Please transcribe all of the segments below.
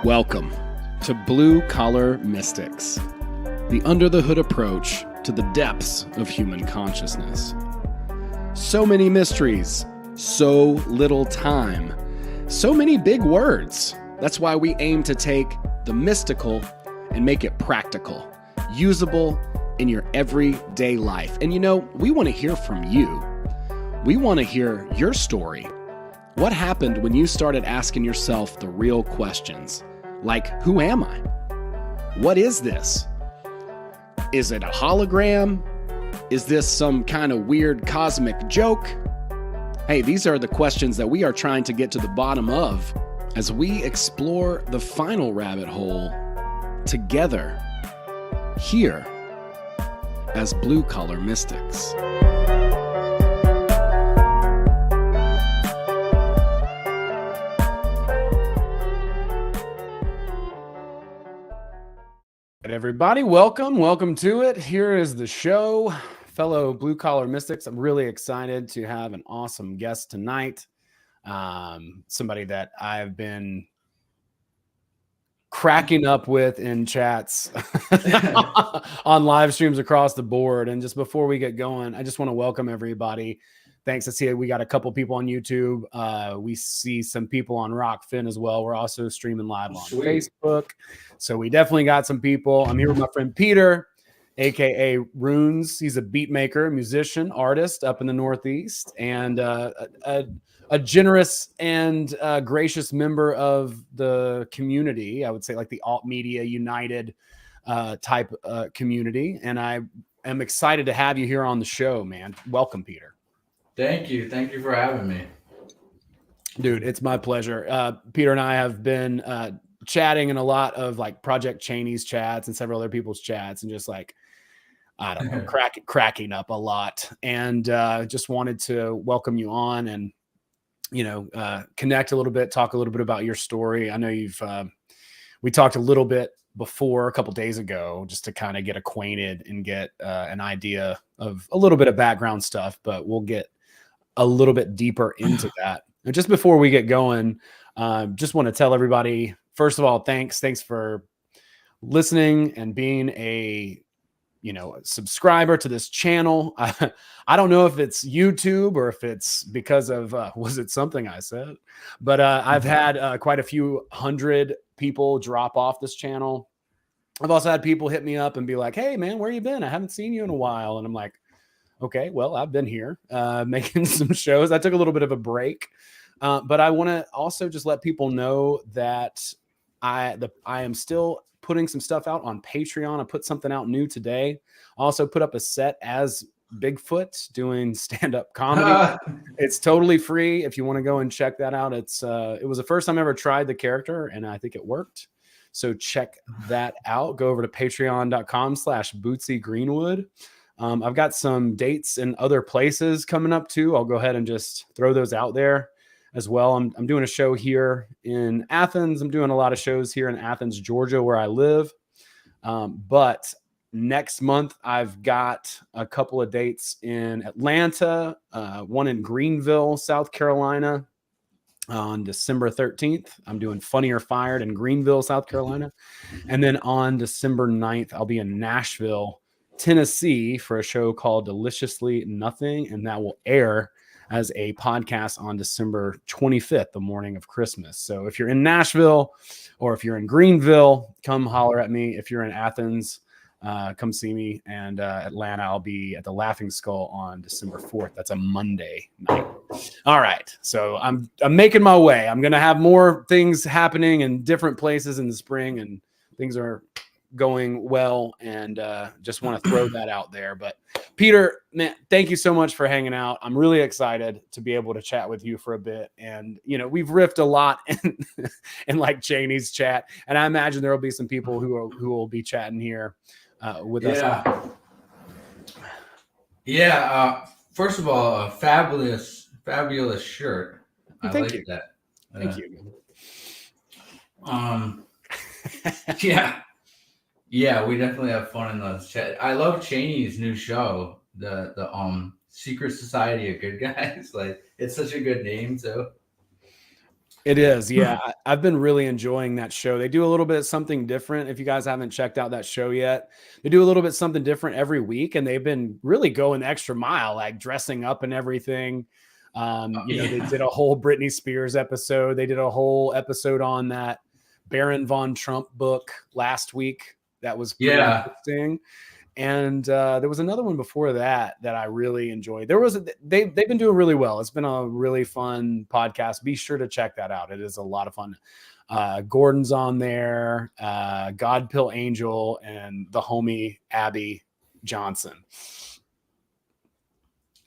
Welcome to Blue Collar Mystics, the under-the-hood approach to the depths of human consciousness. So many mysteries, so little time, so many big words. That's why we aim to take the mystical and make it practical, usable in your everyday life. And you know, we want to hear from you. We want to hear your story. What happened when you started asking yourself the real questions? Like, who am I? What is this? Is it a hologram? Is this some kind of weird cosmic joke? Hey, these are the questions that we are trying to get to the bottom of as we explore the final rabbit hole together here as Blue Collar Mystics. Everybody, welcome to it. Here is the show, fellow Blue Collar Mystics. I'm really excited to have an awesome guest tonight. Somebody that I've been cracking up with in chats on live streams across the board. And just before we get going, I just want to welcome everybody. Thanks. I see we got a couple people on YouTube. We see some people on Rockfin as well. We're also streaming live on Facebook. So we definitely got some people. I'm here with my friend Peter, aka Runes. He's a beat maker, musician, artist up in the Northeast, and a generous and gracious member of the community. I would say like the Alt Media United type community. And I am excited to have you here on the show, man. Welcome, Peter. Thank you. Thank you for having me. Dude, it's my pleasure. Peter and I have been chatting in a lot of like Project Cheney's chats and several other people's chats and just like, I don't know, cracking up a lot. And just wanted to welcome you on and, you know, connect a little bit, talk a little bit about your story. I know we talked a little bit before a couple days ago just to kind of get acquainted and get an idea of a little bit of background stuff, but we'll get a little bit deeper into that. And just before we get going, just want to tell everybody, first of all, thanks for listening and being a subscriber to this channel. I don't know if it's YouTube or if it's because of was it something I said, but I've had quite a few hundred people drop off this channel. I've also had people hit me up and be like, hey man, where you been? I haven't seen you in a while. And I'm like, okay, well, I've been here making some shows. I took a little bit of a break, but I want to also just let people know that I am still putting some stuff out on Patreon. I put something out new today. I also put up a set as Bigfoot doing stand-up comedy. It's totally free if you want to go and check that out. It was the first time I ever tried the character, and I think it worked. So check that out. Go over to patreon.com/BootsyGreenwood. I've got some dates in other places coming up too. I'll go ahead and just throw those out there as well. I'm doing a show here in Athens. I'm doing a lot of shows here in Athens, Georgia, where I live. But next month, I've got a couple of dates in Atlanta, one in Greenville, South Carolina on December 13th. I'm doing Funny or Fired in Greenville, South Carolina. And then on December 9th, I'll be in Nashville, Tennessee for a show called Deliciously Nothing. And that will air as a podcast on December 25th, the morning of Christmas. So if you're in Nashville or if you're in Greenville, come holler at me. If you're in Athens, come see me. And Atlanta, I'll be at the Laughing Skull on December 4th. That's a Monday night. All right. So I'm making my way. I'm going to have more things happening in different places in the spring, and things are going well, and just want to throw that out there. But Peter, man, thank you so much for hanging out. I'm really excited to be able to chat with you for a bit. And we've riffed a lot in like Cheney's chat, and I imagine there will be some people who will be chatting here with us. First of all, a fabulous shirt. Thank you. That. Thank you. Yeah, we definitely have fun in the chat. I love Cheney's new show, the Secret Society of Good Guys. Like, it's such a good name, too. It is, yeah. I've been really enjoying that show. They do a little bit something different. If you guys haven't checked out that show yet, they do a little bit something different every week, and they've been really going the extra mile, like dressing up and everything. They Yeah. did a whole Britney Spears episode. They did a whole episode on that Baron von Trump book last week. That was pretty Yeah. interesting. And there was another one before that that I really enjoyed. They've been doing really well. It's been a really fun podcast. Be sure to check that out. It is a lot of fun. Gordon's on there, God Pill Angel, and the homie Abby Johnson.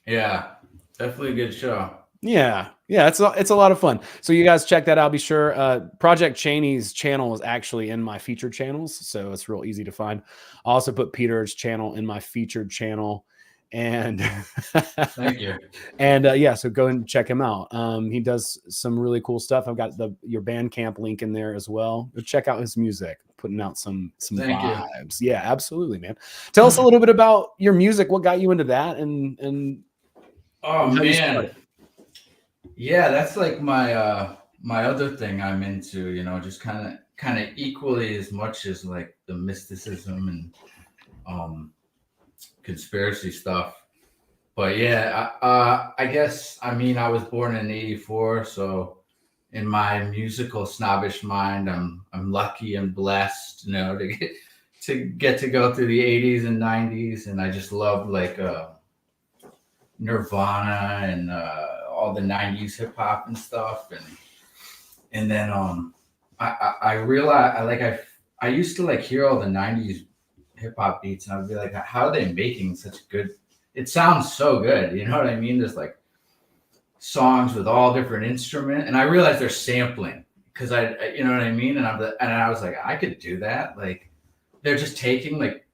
Yeah, definitely a good show. Yeah, it's a lot of fun. So you guys check that out. Be sure. Project Cheney's channel is actually in my featured channels, so it's real easy to find. I also put Peter's channel in my featured channel, and Thank you. And so go and check him out. He does some really cool stuff. I've got your Bandcamp link in there as well. Go check out his music, putting out some Thank vibes. You. Yeah, absolutely, man. Tell us a little bit about your music. What got you into that? And oh man. Yeah, that's like my my other thing I'm into, just kind of equally as much as like the mysticism and conspiracy stuff. But yeah, I guess I was born in '84, so in my musical snobbish mind, I'm lucky and blessed, to get to go through the '80s and '90s, and I just love like Nirvana and all the '90s hip hop and stuff, and then I realized I used to like hear all the '90s hip hop beats, and I'd be like, how are they making such good? It sounds so good, you know what I mean? There's like songs with all different instruments, and I realized they're sampling because you know what I mean? And I was like, I could do that. Like they're just taking like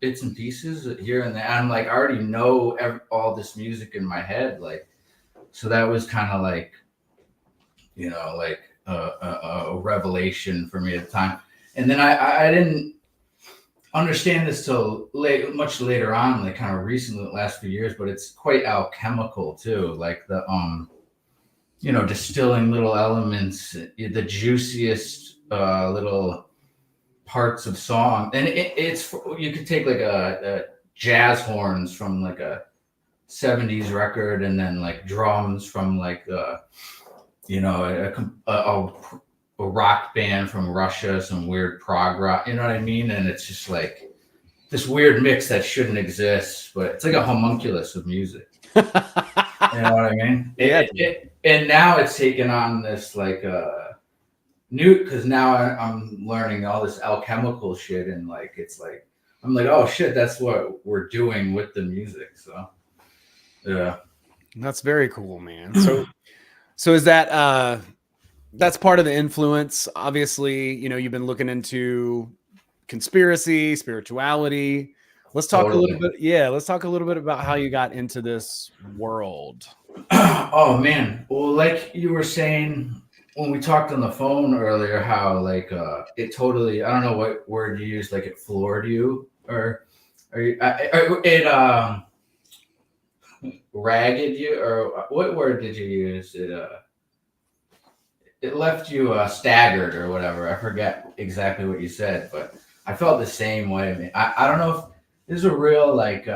bits and pieces here and there. I'm like, I already know all this music in my head, like. So that was kind of like, like a revelation for me at the time. And then I didn't understand this till much later on, like kind of recently, the last few years. But it's quite alchemical too, like the distilling little elements, the juiciest little parts of song, and it's you could take like a jazz horns from like a '70s record, and then like drums from like a rock band from Russia, some weird prog rock, you know what I mean? And it's just like this weird mix that shouldn't exist, but it's like a homunculus of music. You know what I mean? Yeah. And now it's taken on this like new, because now I'm learning all this alchemical shit, and like it's like I'm like, oh shit, that's what we're doing with the music. So yeah, that's very cool, man. So is that that's part of the influence? Obviously, you've been looking into conspiracy, spirituality. Let's talk a little bit. Yeah, let's talk a little bit about how you got into this world. Oh man, well, like you were saying when we talked on the phone earlier, how like it totally, I don't know what word you use, like it floored you, or it ragged you, or what word did you use? It left you staggered or whatever. I forget exactly what you said, but I felt the same way. I mean, I don't know if this is a real like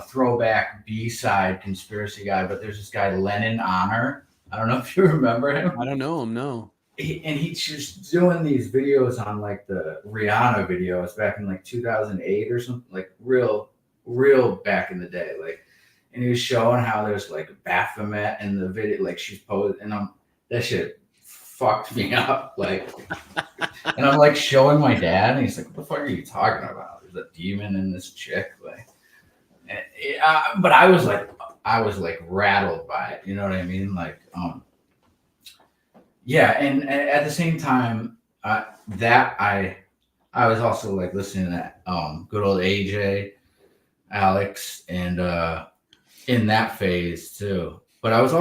throwback B-side conspiracy guy, but there's this guy Lennon Honor. I don't know if you remember him. I don't know him, no. He's just doing these videos on like the Rihanna videos back in like 2008 or something, like real back in the day, like. And he was showing how there's like Baphomet in the video, like she's posed, and that shit fucked me up, like. And I'm like showing my dad, and he's like, "What the fuck are you talking about? There's a demon in this chick," like. But I was like rattled by it, you know what I mean? Like, yeah, and at the same time, that I was also like listening to good old AJ, Alex, and in that phase too. But I was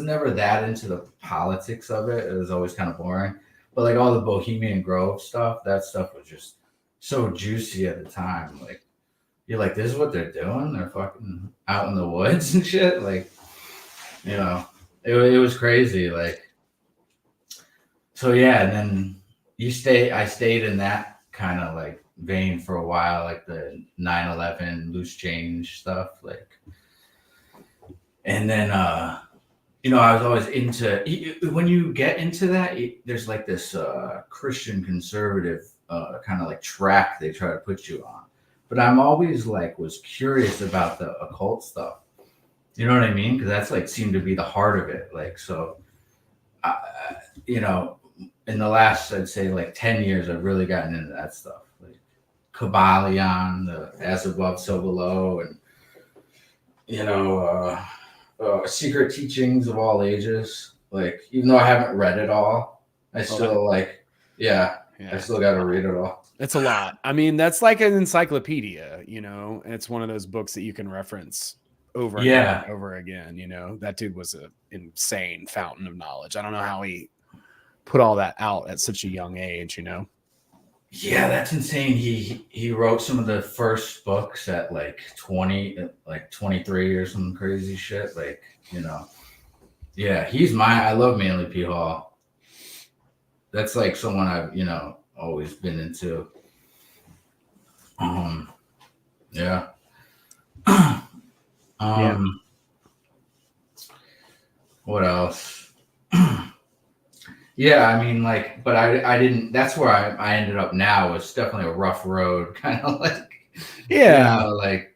never that into the politics of it. It was always kind of boring. But like all the Bohemian Grove stuff, that stuff was just so juicy at the time. Like you're like, this is what they're doing? They're fucking out in the woods and shit. Like, it was crazy. Like, so yeah, and then I stayed in that kind of like vein for a while, like the 9/11 loose change stuff, like, and then I was always into, when you get into that, there's like this Christian conservative kind of like track they try to put you on, but I'm always like was curious about the occult stuff. You know what I mean? Because that's like seemed to be the heart of it. Like, so, you know, in the last, I'd say like 10 years, I've really gotten into that stuff. Like Kabbalion, the as above, so below, and, you know, secret teachings of all ages. Like, even though I haven't read it all, I still I still got to read it all. It's a lot. I mean, that's like an encyclopedia, you know, it's one of those books that you can reference over and over again. You know, that dude was an insane fountain of knowledge. I don't know how he put all that out at such a young age, you know? Yeah, that's insane. He wrote some of the first books at like 20, like 23 or some crazy shit. Like, you know, yeah, I love Manly P. Hall. That's like someone I've, you know, always been into. Yeah. What else? Yeah, I mean, like, but I didn't. That's where I ended up now. It's definitely a rough road, kind of like, yeah, you know, like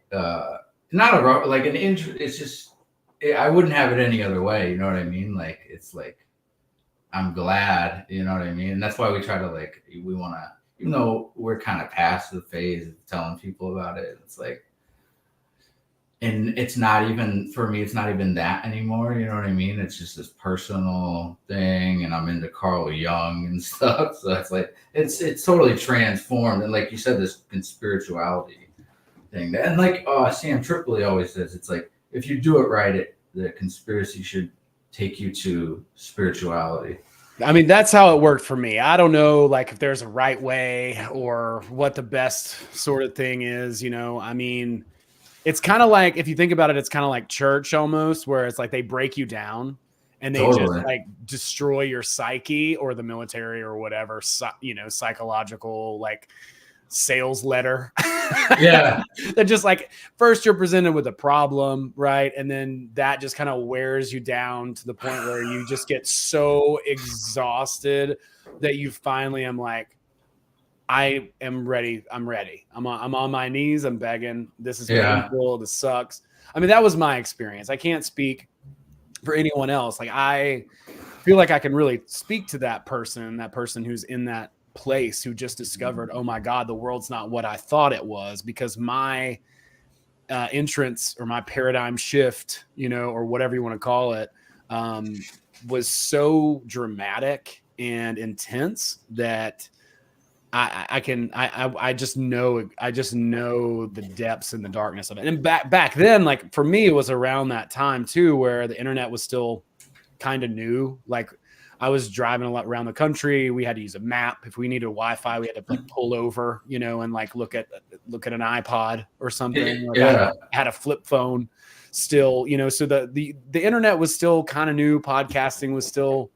not a rough, like an it's just I wouldn't have it any other way. You know what I mean? Like, it's like I'm glad. You know what I mean? And that's why we try to like we want to, even though we're kind of past the phase of telling people about it. It's like. And it's not even, for me, it's not even that anymore. You know what I mean? It's just this personal thing. And I'm into Carl Jung and stuff. So it's like, it's totally transformed. And like you said, this spirituality thing. And like Sam Tripoli always says, it's like, if you do it right, the conspiracy should take you to spirituality. I mean, that's how it worked for me. I don't know, like, if there's a right way or what the best sort of thing is, you know? I mean, it's kind of like, if you think about it, it's kind of like church almost, where it's like they break you down and they just like destroy your psyche, or the military or whatever, you know, psychological like sales letter. Yeah. That just like, first you're presented with a problem, right? And then that just kind of wears you down to the point where you just get so exhausted that you finally am like, I am ready. I'm ready. I'm on my knees. I'm begging. This is painful. This sucks. I mean, that was my experience. I can't speak for anyone else. Like, I feel like I can really speak to that person who's in that place, who just discovered, oh my God, the world's not what I thought it was, because my entrance, or my paradigm shift, you know, or whatever you want to call it, was so dramatic and intense that I just know the depths and the darkness of it. And back then, like for me, it was around that time too, where the internet was still kind of new. Like, I was driving a lot around the country. We had to use a map. If we needed Wi-Fi, we had to like pull over, you know, and like look at an iPod or something. Like, I had a flip phone still, you know, so the internet was still kind of new. Podcasting was still,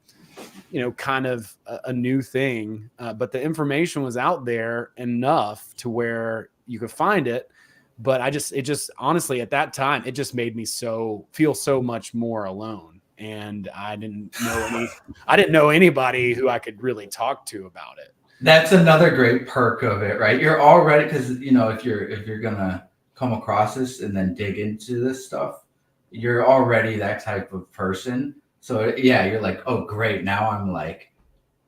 you know, kind of a new thing, but the information was out there enough to where you could find it. But it just honestly, at that time, it just made me feel so much more alone. And I didn't know anybody who I could really talk to about it. That's another great perk of it, right? You're already, because, you know, if you're gonna come across this and then dig into this stuff, you're already that type of person. So yeah, you're like, oh great, now I'm like,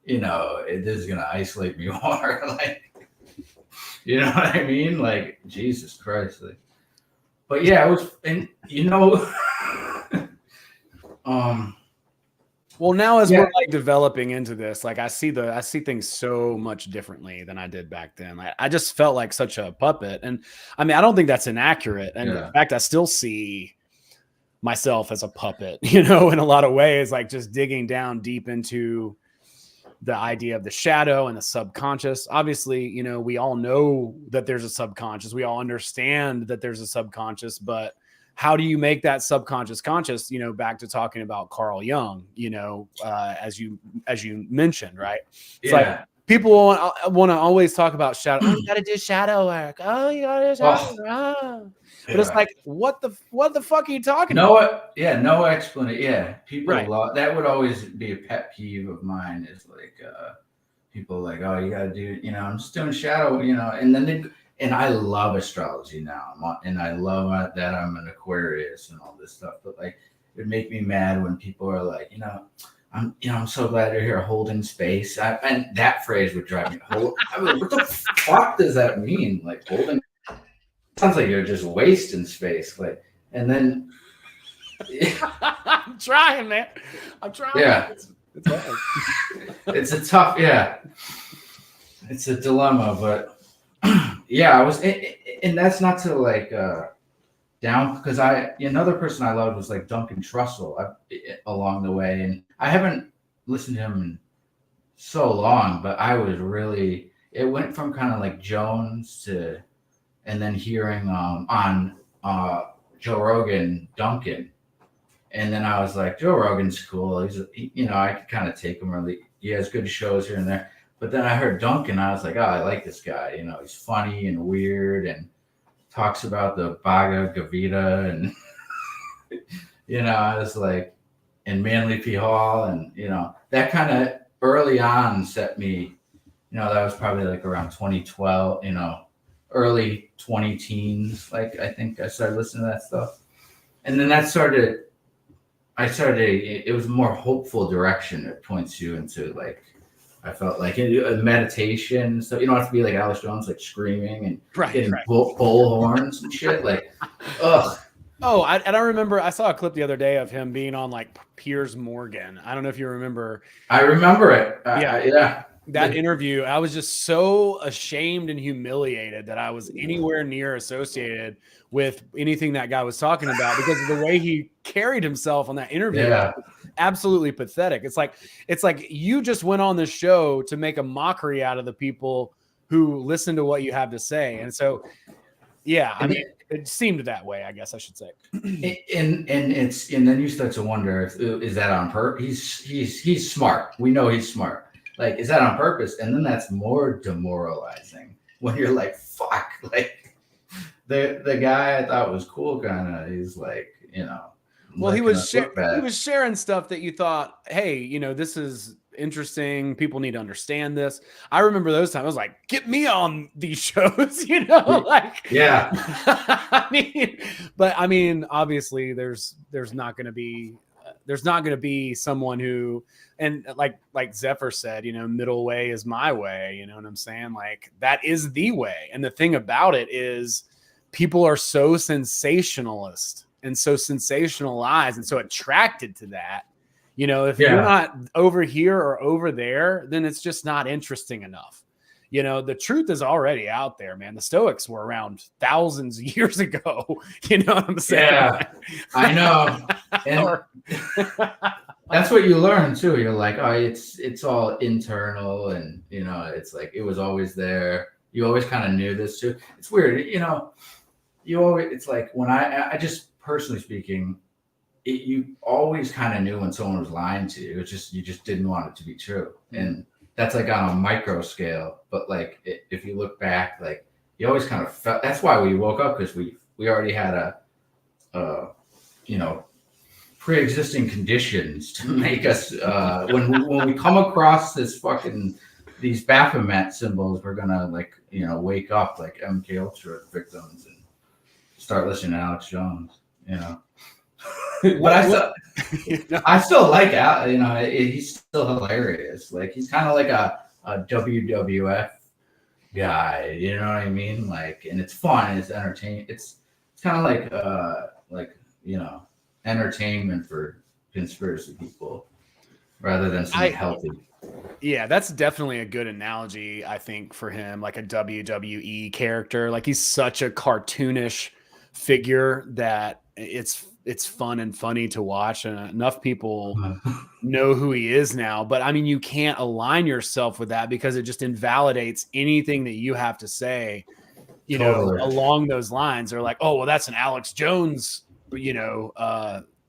you know, this is gonna isolate me more. Like, you know what I mean? Like, Jesus Christ. Like, but yeah, it was, and you know, well, now as we're like developing into this, like I see things so much differently than I did back then. I just felt like such a puppet. And I mean, I don't think that's inaccurate. And in fact, I still see myself as a puppet, you know, in a lot of ways, like just digging down deep into the idea of the shadow and the subconscious. Obviously, you know, we all know that there's a subconscious. We all understand that there's a subconscious, but how do you make that subconscious conscious? You know, back to talking about Carl Jung, you know, as you mentioned, right? It's like people want to always talk about shadow. Oh, you got to do shadow work. Oh, you got to do shadow work. Oh. But it's like, what the fuck are you talking about? No explanation. Yeah, people right. that would always be a pet peeve of mine. Is like people like, oh, you got to do, you know, I'm just doing shadow, you know, and then and I love astrology now, and I love that I'm an Aquarius and all this stuff. But like, it would make me mad when people are like, you know, I'm so glad you're here holding space. And that phrase would drive me. I mean, what the fuck does that mean? Like holding. Sounds like you're just wasting space. Like, and then. I'm trying, man. I'm trying. Yeah. It's hard. It's a tough. Yeah. It's a dilemma, but yeah, I was, and that's not to like down, because another person I loved was like Duncan Trussell along the way, and I haven't listened to him in so long, but I was really, it went from kind of like Jones to, and then hearing on Joe Rogan, Duncan, and then I was like, Joe Rogan's cool. You know, I could kind of take him, or he has good shows here and there. But then I heard Duncan, I was like, oh, I like this guy. You know, he's funny and weird and talks about the Bhagavad Gita, and you know, I was like, in Manly P. Hall, and you know, that kind of early on set me, you know, that was probably like around 2012, you know, early 20 teens. Like, I think I started listening to that stuff. And then that started, it was a more hopeful direction. It points you into like, I felt like a meditation. So you don't have to be like Alex Jones, like screaming and getting bull horns and shit. Like, ugh. Oh, and I remember I saw a clip the other day of him being on like Piers Morgan. I don't know if you remember. I remember it. Yeah. That interview, I was just so ashamed and humiliated that I was anywhere near associated with anything that guy was talking about, because of the way he carried himself on that interview. Yeah. Absolutely pathetic. It's like you just went on this show to make a mockery out of the people who listen to what you have to say. And so, yeah, I mean, it seemed that way, I guess I should say. And then you start to wonder, is that on purpose? He's smart. We know he's smart. Like, is that on purpose? And then that's more demoralizing when you're like, fuck, like the guy I thought was cool, kind of, he's like, you know. Well, he was sharing stuff that you thought, hey, you know, this is interesting. People need to understand this. I remember those times. I was like, get me on these shows, you know, like, yeah. I mean, obviously there's not going to be someone who, and like Zephyr said, you know, middle way is my way. You know what I'm saying? Like, that is the way. And the thing about it is, people are so sensationalist and so sensationalized and so attracted to that. You know, if you're not over here or over there, then it's just not interesting enough. You know, the truth is already out there, man. The Stoics were around thousands of years ago. You know what I'm saying? Yeah, I know. And that's what you learn too. You're like, oh, it's all internal, and you know, it's like it was always there. You always kind of knew this too. It's weird, you know. It's like when I just personally speaking, you always kind of knew when someone was lying to you. It's just, you just didn't want it to be true. And that's like on a micro scale. But like, if you look back, like you always kind of felt, that's why we woke up, because we already had a you know, pre-existing conditions to make us, when we come across these Baphomet symbols, we're going to like, you know, wake up like MK Ultra victims and start listening to Alex Jones, you know. But I still like Al, you know, he's still hilarious. Like, he's kind of like a WWF guy, you know what I mean? Like, and it's fun, it's entertaining. It's kind of like, you know, entertainment for conspiracy people rather than something healthy. Yeah, that's definitely a good analogy, I think, for him, like a WWE character. Like, he's such a cartoonish figure that it's fun and funny to watch, and enough people know who he is now. But I mean, you can't align yourself with that, because it just invalidates anything that you have to say, you know, along those lines. They're like, oh, well, that's an Alex Jones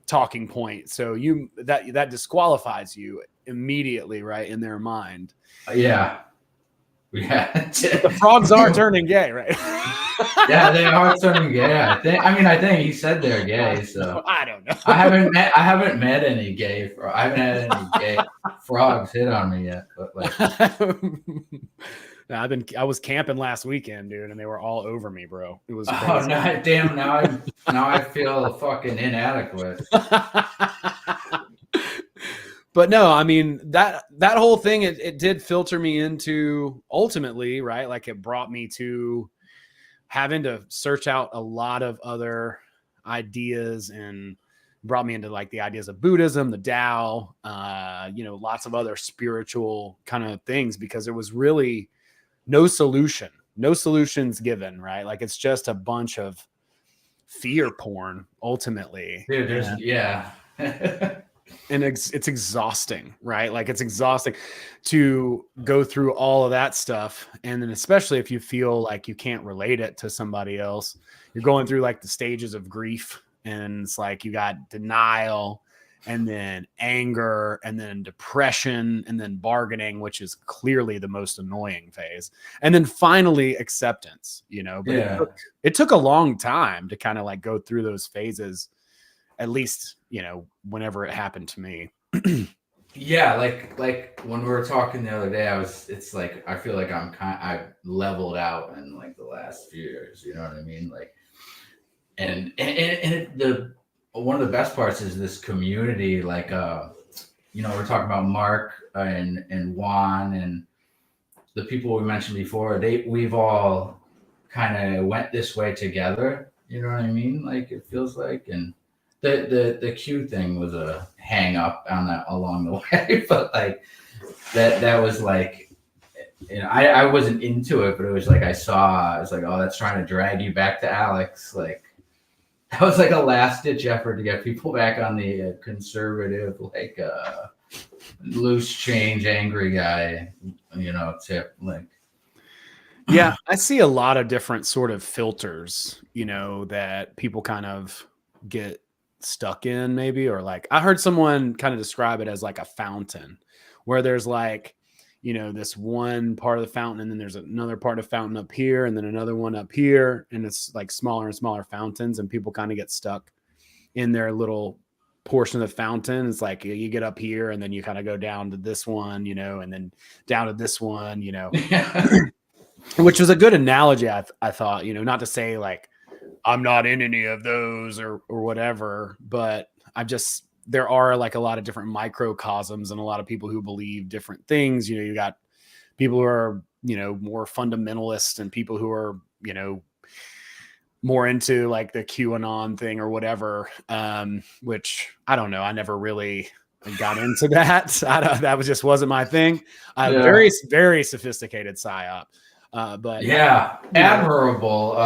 talking point. So that disqualifies you immediately, right, in their mind. Yeah. But the frogs are turning gay, right? Yeah, they are turning gay. I think he said they're gay. So I don't know. I haven't met any gay. I haven't had any gay frogs hit on me yet. But like, I was camping last weekend, dude, and they were all over me, bro. It was crazy. oh no, damn! Now I feel fucking inadequate. But no, I mean that whole thing, it did filter me into ultimately, right? Like it brought me to having to search out a lot of other ideas and brought me into like the ideas of Buddhism, the Tao, lots of other spiritual kind of things, because there was really no solutions given, right? Like it's just a bunch of fear porn ultimately. Dude, yeah. And it's exhausting, right? Like it's exhausting to go through all of that stuff. And then especially if you feel like you can't relate it to somebody else, you're going through like the stages of grief, and it's like you got denial and then anger and then depression and then bargaining, which is clearly the most annoying phase. And then finally acceptance, but Yeah. it took a long time to kind of like go through those phases, at least, whenever it happened to me. Yeah, like when we were talking the other day, it's like I feel like I've leveled out in like the last few years, you know what I mean? Like and the one of the best parts is this community, like we're talking about Mark and Juan and the people we mentioned before, we've all kind of went this way together, you know what I mean? Like it feels like, and the Q thing was a hang up on that along the way, but like that was like, I wasn't into it, but it was like I was like, oh, that's trying to drag you back to Alex. Like that was like a last ditch effort to get people back on the conservative, like loose change, angry guy, tip. Like, yeah, I see a lot of different sort of filters, that people kind of get stuck in, maybe, or like I heard someone kind of describe it as like a fountain, where there's like, this one part of the fountain, and then there's another part of the fountain up here, and then another one up here, and it's like smaller and smaller fountains, and people kind of get stuck in their little portion of the fountain. It's like you get up here, and then you kind of go down to this one, and then down to this one, which was a good analogy. I thought, not to say like I'm not in any of those or whatever, but there are like a lot of different microcosms and a lot of people who believe different things. You got people who are, more fundamentalist, and people who are, more into like the QAnon thing or whatever, which I don't know. I never really got into that. That wasn't my thing. Very, very sophisticated psyop. But yeah, admirable,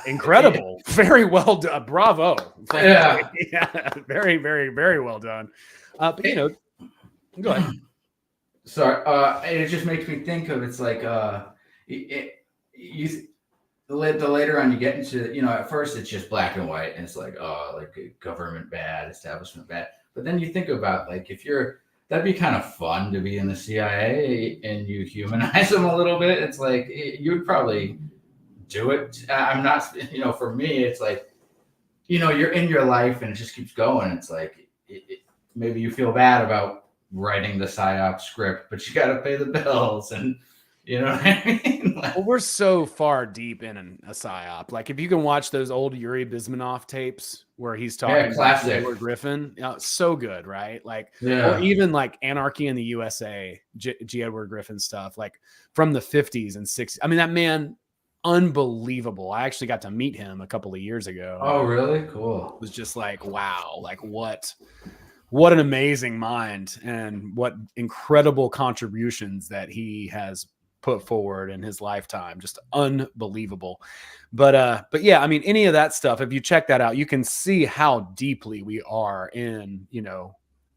incredible, very well done. Bravo. Yeah. Yeah, very, very, very well done. But go ahead. Sorry, it just makes me think of, it's like the later on you get into, at first it's just black and white, and it's like, oh, like government bad, establishment bad. But then you think about like that'd be kind of fun to be in the CIA and you humanize them a little bit. It's like you would probably do it. I'm not, for me, it's like, you're in your life and it just keeps going. It's like maybe you feel bad about writing the PSYOP script, but you got to pay the bills, and you know what I mean? Well, we're so far deep in a PSYOP. Like if you can watch those old Yuri Bismanoff tapes where he's talking about Edward Griffin, so good, right? Like, yeah. Or even like Anarchy in the USA, G. Edward Griffin stuff, like from the 50s and 60s. I mean, that man, unbelievable. I actually got to meet him a couple of years ago. Oh, really? Cool. It was just like, wow, like what an amazing mind, and what incredible contributions that he has put forward in his lifetime. Just unbelievable. But yeah, I mean, any of that stuff, if you check that out, you can see how deeply we are in,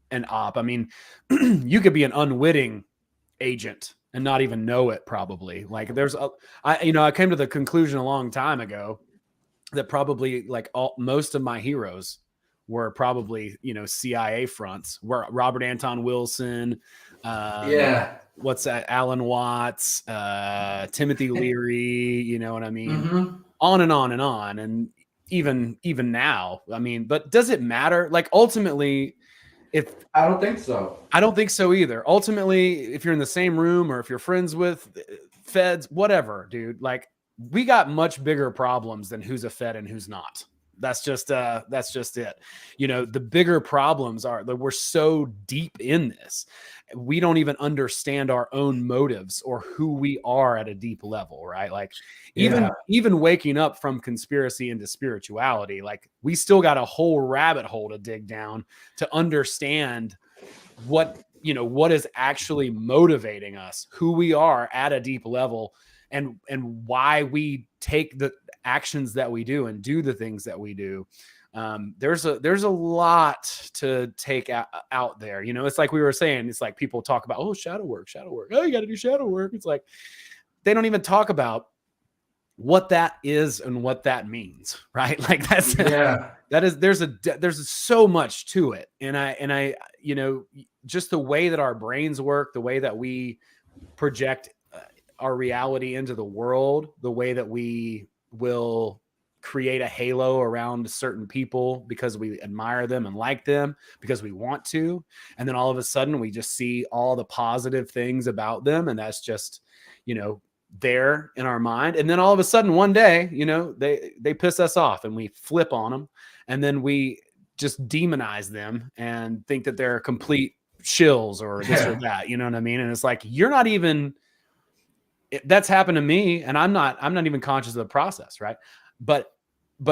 an op. I mean, you could be an unwitting agent and not even know it, probably. Like I came to the conclusion a long time ago that probably like most of my heroes were probably, you know, CIA fronts, where Robert Anton Wilson, Yeah. what's that? Alan Watts, Timothy Leary, you know what I mean? Mm-hmm. On and on and on. And even now, I mean, but does it matter? Like ultimately, if I don't think so. I don't think so either. Ultimately, if you're in the same room or if you're friends with feds, whatever, dude, like we got much bigger problems than who's a fed and who's not. That's just it. You know, the bigger problems are that we're so deep in this. We don't even understand our own motives or who we are at a deep level, right? Like even waking up from conspiracy into spirituality, like we still got a whole rabbit hole to dig down to understand what is actually motivating us, who we are at a deep level, and why we take the actions that we do and do the things that we do. There's a lot to take out there. You know, it's like we were saying, it's like people talk about, oh, shadow work. Oh, you got to do shadow work. It's like, they don't even talk about what that is and what that means, right? Like there's so much to it. And I, you know, just the way that our brains work, the way that we project our reality into the world, the way that we will create a halo around certain people because we admire them and like them because we want to. And then all of a sudden we just see all the positive things about them. And that's just, you know, there in our mind. And then all of a sudden one day, you know, they piss us off and we flip on them. And then we just demonize them and think that they're complete shills or this or that, you know what I mean? And it's like, you're not even, that's happened to me. And I'm not even conscious of the process. Right. But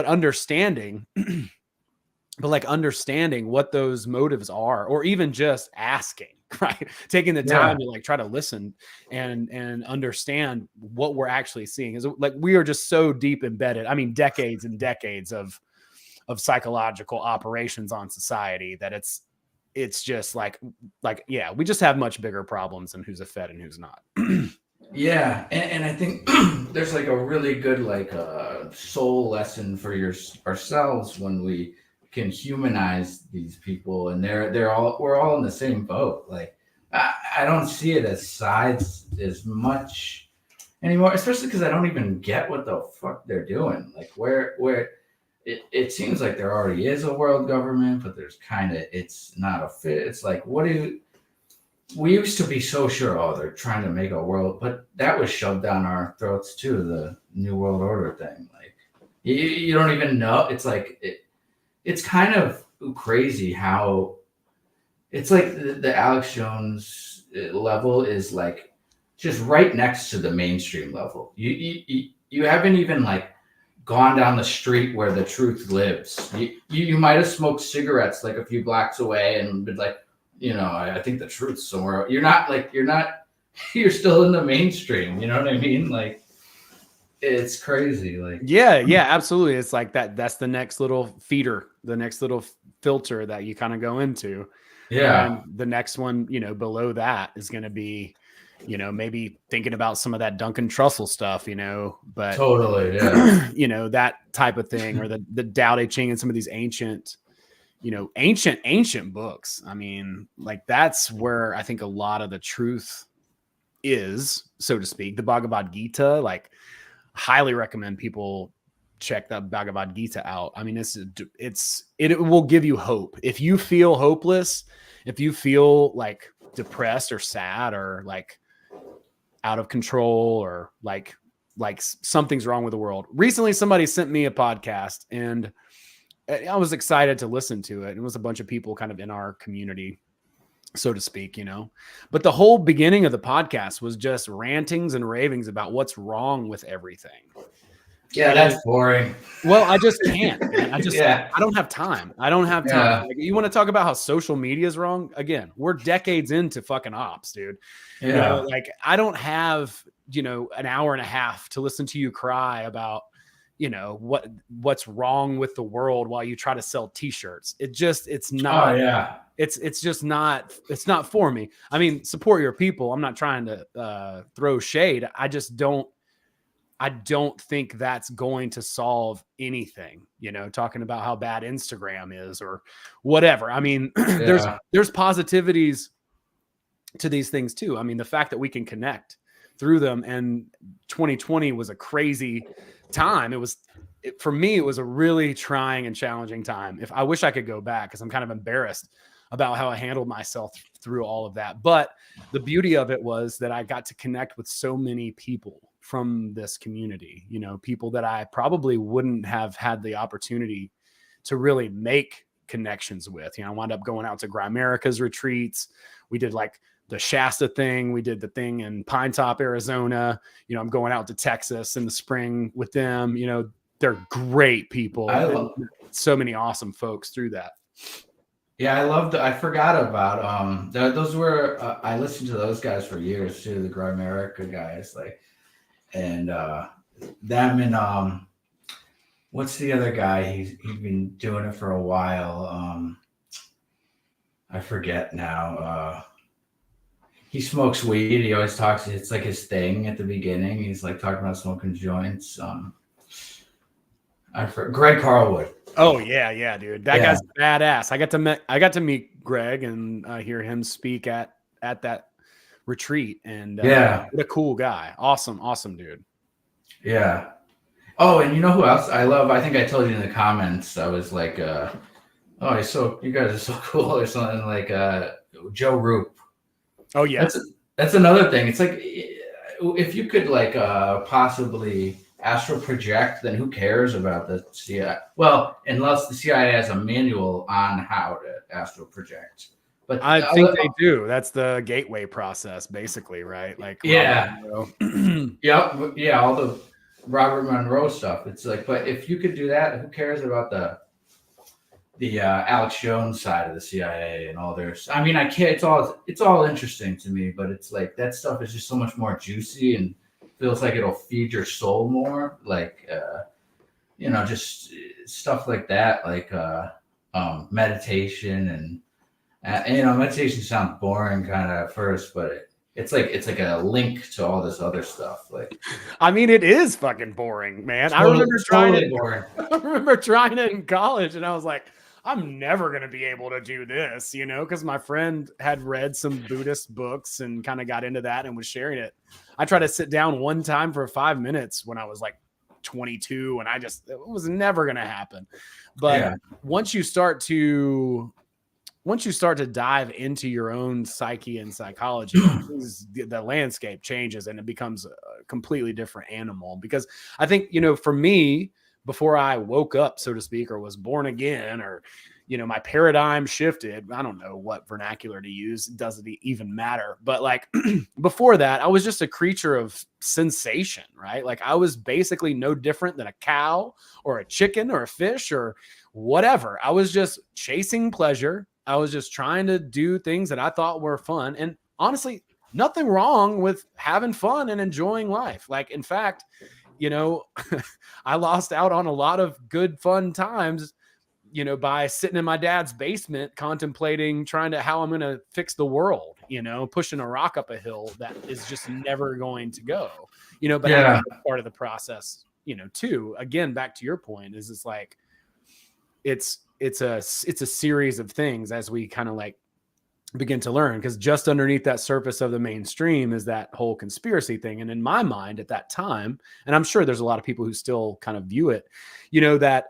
understanding, but like understanding what those motives are, or even just asking, right? Taking the time to like try to listen and understand what we're actually seeing is like, we are just so deep embedded. I mean, decades and decades of psychological operations on society that it's just like, yeah, we just have much bigger problems than who's a fed and who's not. Yeah, and I think there's like a really good like soul lesson for ourselves when we can humanize these people, and we're all in the same boat. Like I don't see it as sides as much anymore, especially because I don't even get what the fuck they're doing. Like where it seems like there already is a world government, but there's kind of, it's not a fit. It's like, we used to be so sure, oh, they're trying to make a world, but that was shoved down our throats too, the New World Order thing. Like, you don't even know. It's like, it's kind of crazy how it's like the Alex Jones level is like just right next to the mainstream level. You haven't even like gone down the street where the truth lives. You might have smoked cigarettes like a few blocks away and been like, you know, I think the truth's somewhere. You're still in the mainstream. You know what I mean? Like, it's crazy. Like, yeah, absolutely. It's like that's the next little feeder, the next little filter that you kind of go into. Yeah. And the next one, you know, below that is going to be, you know, maybe thinking about some of that Duncan Trussell stuff, you know, but totally, yeah. You know, that type of thing, or the Tao Te Ching and some of these ancient books. I mean, like that's where I think a lot of the truth is, so to speak. The Bhagavad Gita, like, highly recommend people check that Bhagavad Gita out. I mean, it will give you hope. If you feel hopeless, if you feel like depressed or sad or like out of control or like something's wrong with the world. Recently, somebody sent me a podcast and I was excited to listen to it. It was a bunch of people kind of in our community, so to speak, you know, but the whole beginning of the podcast was just rantings and ravings about what's wrong with everything. Yeah, that's boring. Well, I just can't. Man. I don't have time. Yeah. Like, you want to talk about how social media is wrong? Again, we're decades into fucking ops, dude. Yeah. You know, like I don't have, you know, an hour and a half to listen to you cry about, you know, what's wrong with the world while you try to sell t-shirts. It's not. Oh yeah. It's just not. It's not for me. I mean, support your people. I'm not trying to throw shade. I just don't. I don't think that's going to solve anything, you know, talking about how bad Instagram is or whatever. I mean, there's positivities to these things too. I mean, the fact that we can connect through them, and 2020 was a crazy time. For me, it was a really trying and challenging time. I wish I could go back, because I'm kind of embarrassed about how I handled myself through all of that. But the beauty of it was that I got to connect with so many people from this community, you know, people that I probably wouldn't have had the opportunity to really make connections with. You know, I wound up going out to Grimerica's retreats. We did like the Shasta thing. We did the thing in Pine Top, Arizona. You know, I'm going out to Texas in the spring with them. You know, they're great people. So many awesome folks through that. Yeah, I forgot about those were I listened to those guys for years too, the Grimerica guys, like, and them and what's the other guy? He's been doing it for a while. I forget now. He smokes weed. He always talks. It's like his thing at the beginning. He's like talking about smoking joints. Greg Carlwood. Oh yeah, dude. That guy's badass. I got to meet Greg and hear him speak at that retreat. And what a cool guy. Awesome dude. Yeah. Oh, and you know who else I love? I think I told you in the comments. I was like, you guys are so cool, or something, like Joe Roop. Oh yeah. That's another thing. It's like, if you could like possibly astral project, then who cares about the CIA? Well, unless the CIA has a manual on how to astral project. But I think they do. That's the gateway process, basically, right? Like, yeah, all the Robert Monroe stuff. It's like, but if you could do that, who cares about the Alex Jones side of the CIA and all their? I mean, I can't. It's all interesting to me, but it's like that stuff is just so much more juicy and feels like it'll feed your soul more. Like, you know, just stuff like that, like meditation and you know, meditation sounds boring kind of at first, but it's like a link to all this other stuff. Like, I mean, it is fucking boring, man. I remember trying it in college, and I was like, I'm never going to be able to do this, you know, because my friend had read some Buddhist books and kind of got into that and was sharing it. I tried to sit down one time for 5 minutes when I was like 22, and it was never going to happen. But once you start to dive into your own psyche and psychology, the landscape changes and it becomes a completely different animal. Because I think, you know, for me, before I woke up, so to speak, or was born again, or, you know, my paradigm shifted. I don't know what vernacular to use. It doesn't even matter. But like before that, I was just a creature of sensation, right? Like I was basically no different than a cow or a chicken or a fish or whatever. I was just chasing pleasure. I was just trying to do things that I thought were fun. And honestly, nothing wrong with having fun and enjoying life. Like, in fact, you know, I lost out on a lot of good, fun times, you know, by sitting in my dad's basement, contemplating how I'm going to fix the world, you know, pushing a rock up a hill that is just never going to go, you know, but that's part of the process, you know, too. Again, back to your point, is it's like, it's a series of things as we kind of like begin to learn, because just underneath that surface of the mainstream is that whole conspiracy thing. And in my mind at that time, and I'm sure there's a lot of people who still kind of view it, you know, that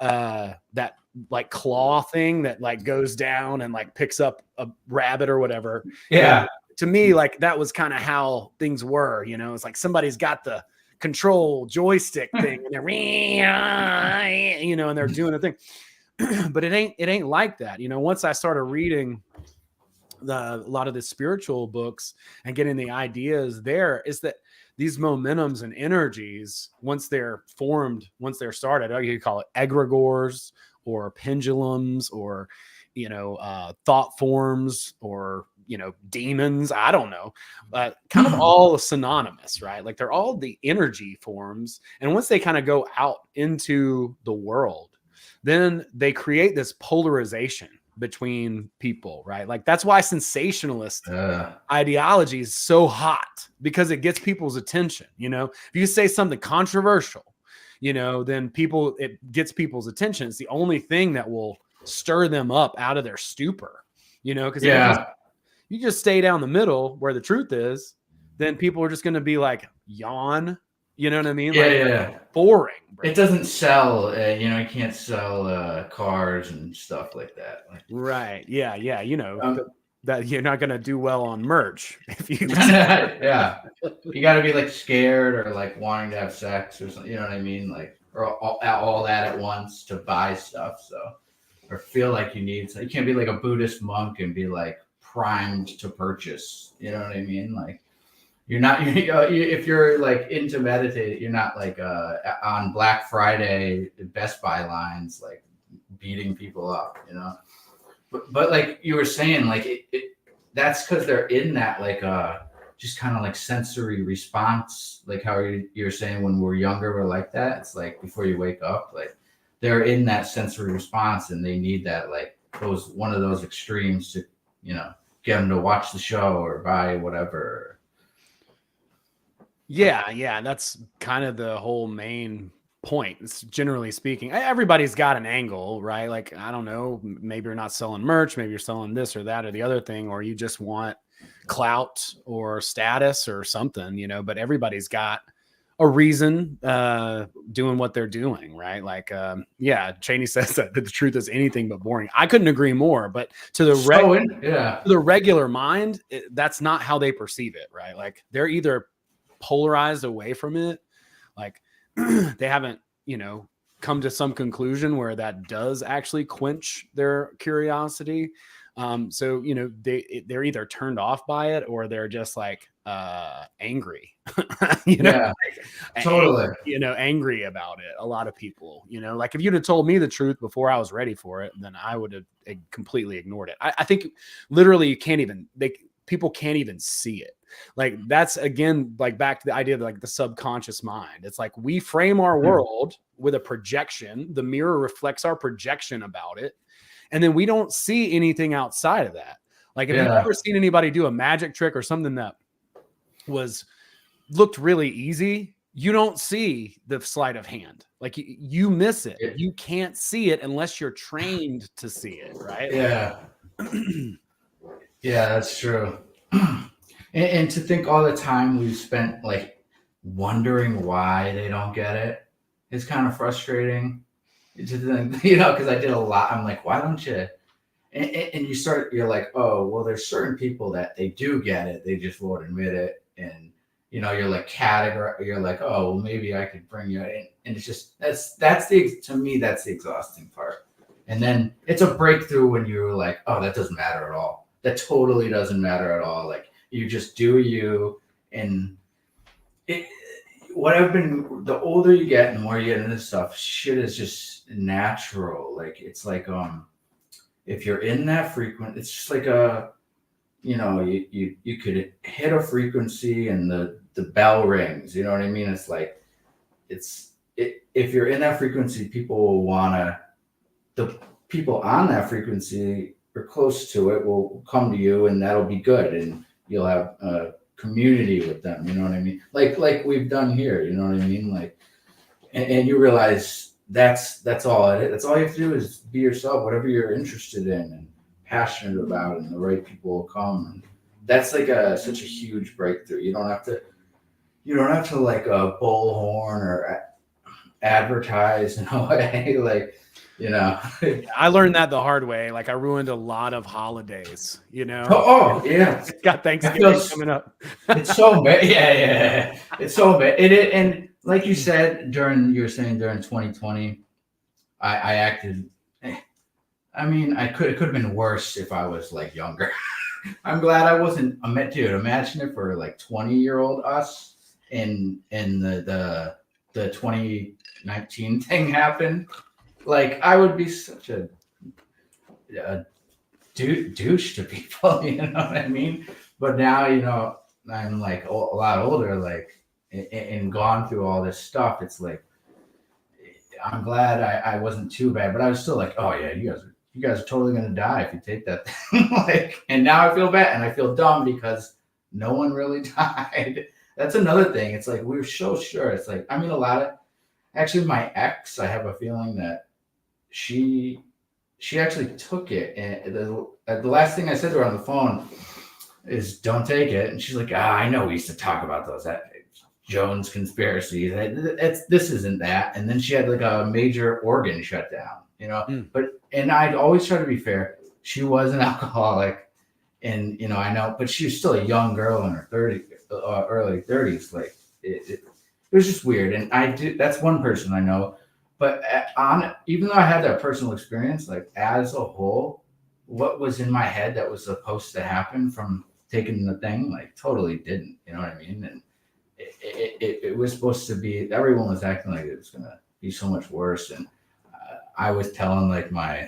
like claw thing that like goes down and like picks up a rabbit or whatever. Yeah. To me, like that was kind of how things were, you know, it's like somebody's got the control joystick thing and they're, you know, and they're doing the thing. But it ain't like that. You know, once I started reading a lot of the spiritual books and getting the ideas there, is that these momentums and energies, once they're formed, once they're started, you call it egregores or pendulums or, you know, thought forms or, you know, demons, I don't know, but kind of all synonymous, right? Like they're all the energy forms. And once they kind of go out into the world, then they create this polarization between people, right? Like that's why sensationalist ideology is so hot, because it gets people's attention. You know, if you say something controversial, you know, then it gets people's attention. It's the only thing that will stir them up out of their stupor, you know, because you just stay down the middle where the truth is, then people are just going to be like, yawn. You know what I mean? Boring. Bro. It doesn't sell, you know, you can't sell cars and stuff like that. Right. Yeah. Yeah. You know, that you're not going to do well on merch. If you yeah. You got to be like scared or like wanting to have sex or something. You know what I mean? Like, or all that at once to buy stuff. So, or feel like you need, so you can't be like a Buddhist monk and be like primed to purchase. You know what I mean? Like, you're not, if you're like into meditate, you're not like on Black Friday Best Buy lines, like beating people up, you know. But like you were saying, like that's because they're in that like just kind of like sensory response, like how you're saying when we're younger, we're like that. It's like before you wake up, like they're in that sensory response, and they need that like one of those extremes to, you know, get them to watch the show or buy whatever. Yeah, that's kind of the whole main point. It's generally speaking, everybody's got an angle, right? Like, I don't know, maybe you're not selling merch, maybe you're selling this or that or the other thing, or you just want clout or status or something, you know, but everybody's got a reason doing what they're doing, right? Like, Cheney says that the truth is anything but boring. I couldn't agree more, but to the regular mind, that's not how they perceive it, right? Like, they're either polarized away from it, like they haven't, you know, come to some conclusion where that does actually quench their curiosity. So, you know, they're either turned off by it or they're just like angry, you know, totally, angry about it. A lot of people, you know, like if you'd have told me the truth before I was ready for it, then I would have completely ignored it. I think literally people can't even see it. Like that's again, like back to the idea of like the subconscious mind. It's like we frame our world with a projection. The mirror reflects our projection about it. And then we don't see anything outside of that. Like if you've ever seen anybody do a magic trick or something that looked really easy, you don't see the sleight of hand. Like you miss it. You can't see it unless you're trained to see it. Right. Yeah. Yeah, that's true. And to think all the time we've spent like wondering why they don't get it, it's kind of frustrating. To think, you know, because I did a lot. I'm like, why don't you? And you're like, oh, well, there's certain people that they do get it. They just won't admit it. And, you know, you're like you're like, oh, well, maybe I could bring you in. And it's just, to me, that's the exhausting part. And then it's a breakthrough when you're like, oh, that doesn't matter at all. That totally doesn't matter at all. Like, you just do you. And the older you get and more you get into this stuff, shit is just natural. Like, it's like, if you're in that it's just like you know, you could hit a frequency and the bell rings, you know what I mean? It's like, if you're in that frequency, the people on that frequency or close to it will come to you, and that'll be good. And you'll have a community with them, you know what I mean? Like we've done here, you know what I mean? Like, and you realize that's all it is. That's all you have to do is be yourself, whatever you're interested in and passionate about, and the right people will come. And that's like such a huge breakthrough. You don't have to like a bullhorn or advertise in a way, like, you know. I learned that the hard way. Like, I ruined a lot of holidays, you know. Oh yeah. Got Thanksgiving coming up. It's so bad. Yeah. It's so bad. And like you said, during 2020, I acted. I mean, it could have been worse if I was like younger. I'm glad I wasn't. Dude, imagine if we're like 20-year-old us, and the 2019 thing happened. Like, I would be such a douche to people, you know what I mean? But now, you know, I'm like a lot older, like, and gone through all this stuff. It's like, I'm glad I wasn't too bad, but I was still like, oh yeah, you you guys are totally gonna die if you take that thing. Like, and now I feel bad and I feel dumb because no one really died. That's another thing. It's like we're so sure. It's like, I mean, actually my ex, I have a feeling that she actually took it, and the last thing I said to her on the phone is don't take it, and she's like, I know we used to talk about those, that Jones conspiracy, this isn't that. And then she had like a major organ shut down, you know. And I'd always try to be fair. She was an alcoholic, and you know, I know, but she was still a young girl in her early 30s. Like it was just weird. And that's one person I know. But even though I had that personal experience, like as a whole, what was in my head that was supposed to happen from taking the thing, like totally didn't. You know what I mean? And it was supposed to be. Everyone was acting like it was gonna be so much worse, and I was telling like my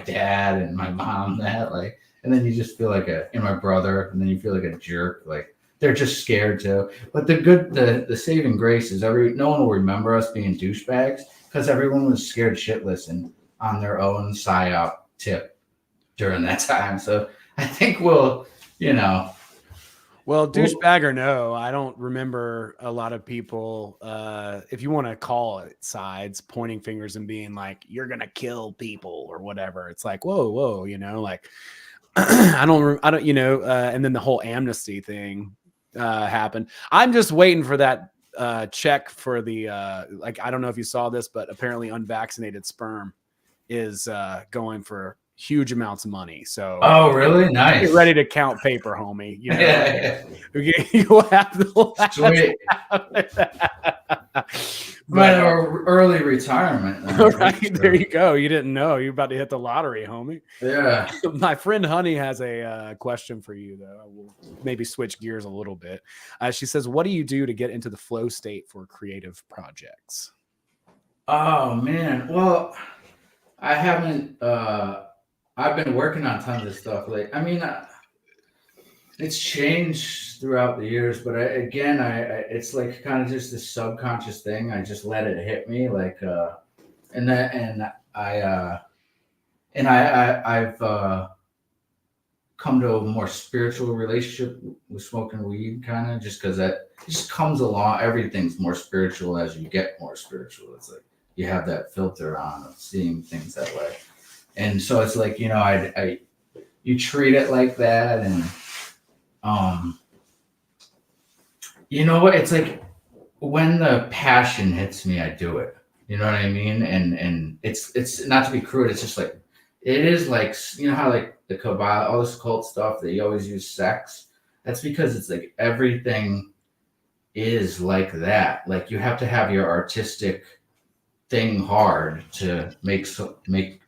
dad and my mom that, like, and then you just feel like and my brother, and then you feel like a jerk, like. They're just scared too. But the saving grace is no one will remember us being douchebags because everyone was scared shitless and on their own psyop tip during that time. So I think we'll, you know. Well, douchebag or no, I don't remember a lot of people, if you want to call it sides, pointing fingers and being like, you're going to kill people or whatever. It's like, whoa, you know, like, I don't, you know, and then the whole amnesty thing happened. I'm just waiting for that check for the like, I don't know if you saw this, but apparently unvaccinated sperm is going for huge amounts of money. So really? Nice. Get ready to count paper, homie. You know, you'll have the sweet. But early retirement. Right, there you go. You didn't know you're about to hit the lottery, homie. Yeah. My friend Honey has a question for you, though. I will maybe switch gears a little bit. She says, "What do you do to get into the flow state for creative projects?" Oh man, well, I haven't. I've been working on tons of stuff. Like, I mean, it's changed throughout the years, but it's like kind of just this subconscious thing. I just let it hit me, like, I've come to a more spiritual relationship with smoking weed, kind of just because that just comes along. Everything's more spiritual as you get more spiritual. It's like you have that filter on of seeing things that way, and so it's like, you know, you treat it like that, and you know what? It's like when the passion hits me, I do it. You know what I mean? And it's not to be crude. It's just like, it is like, you know how like the Kabbalah, all this cult stuff that you always use sex. That's because it's like everything is like that. Like you have to have your artistic thing hard to make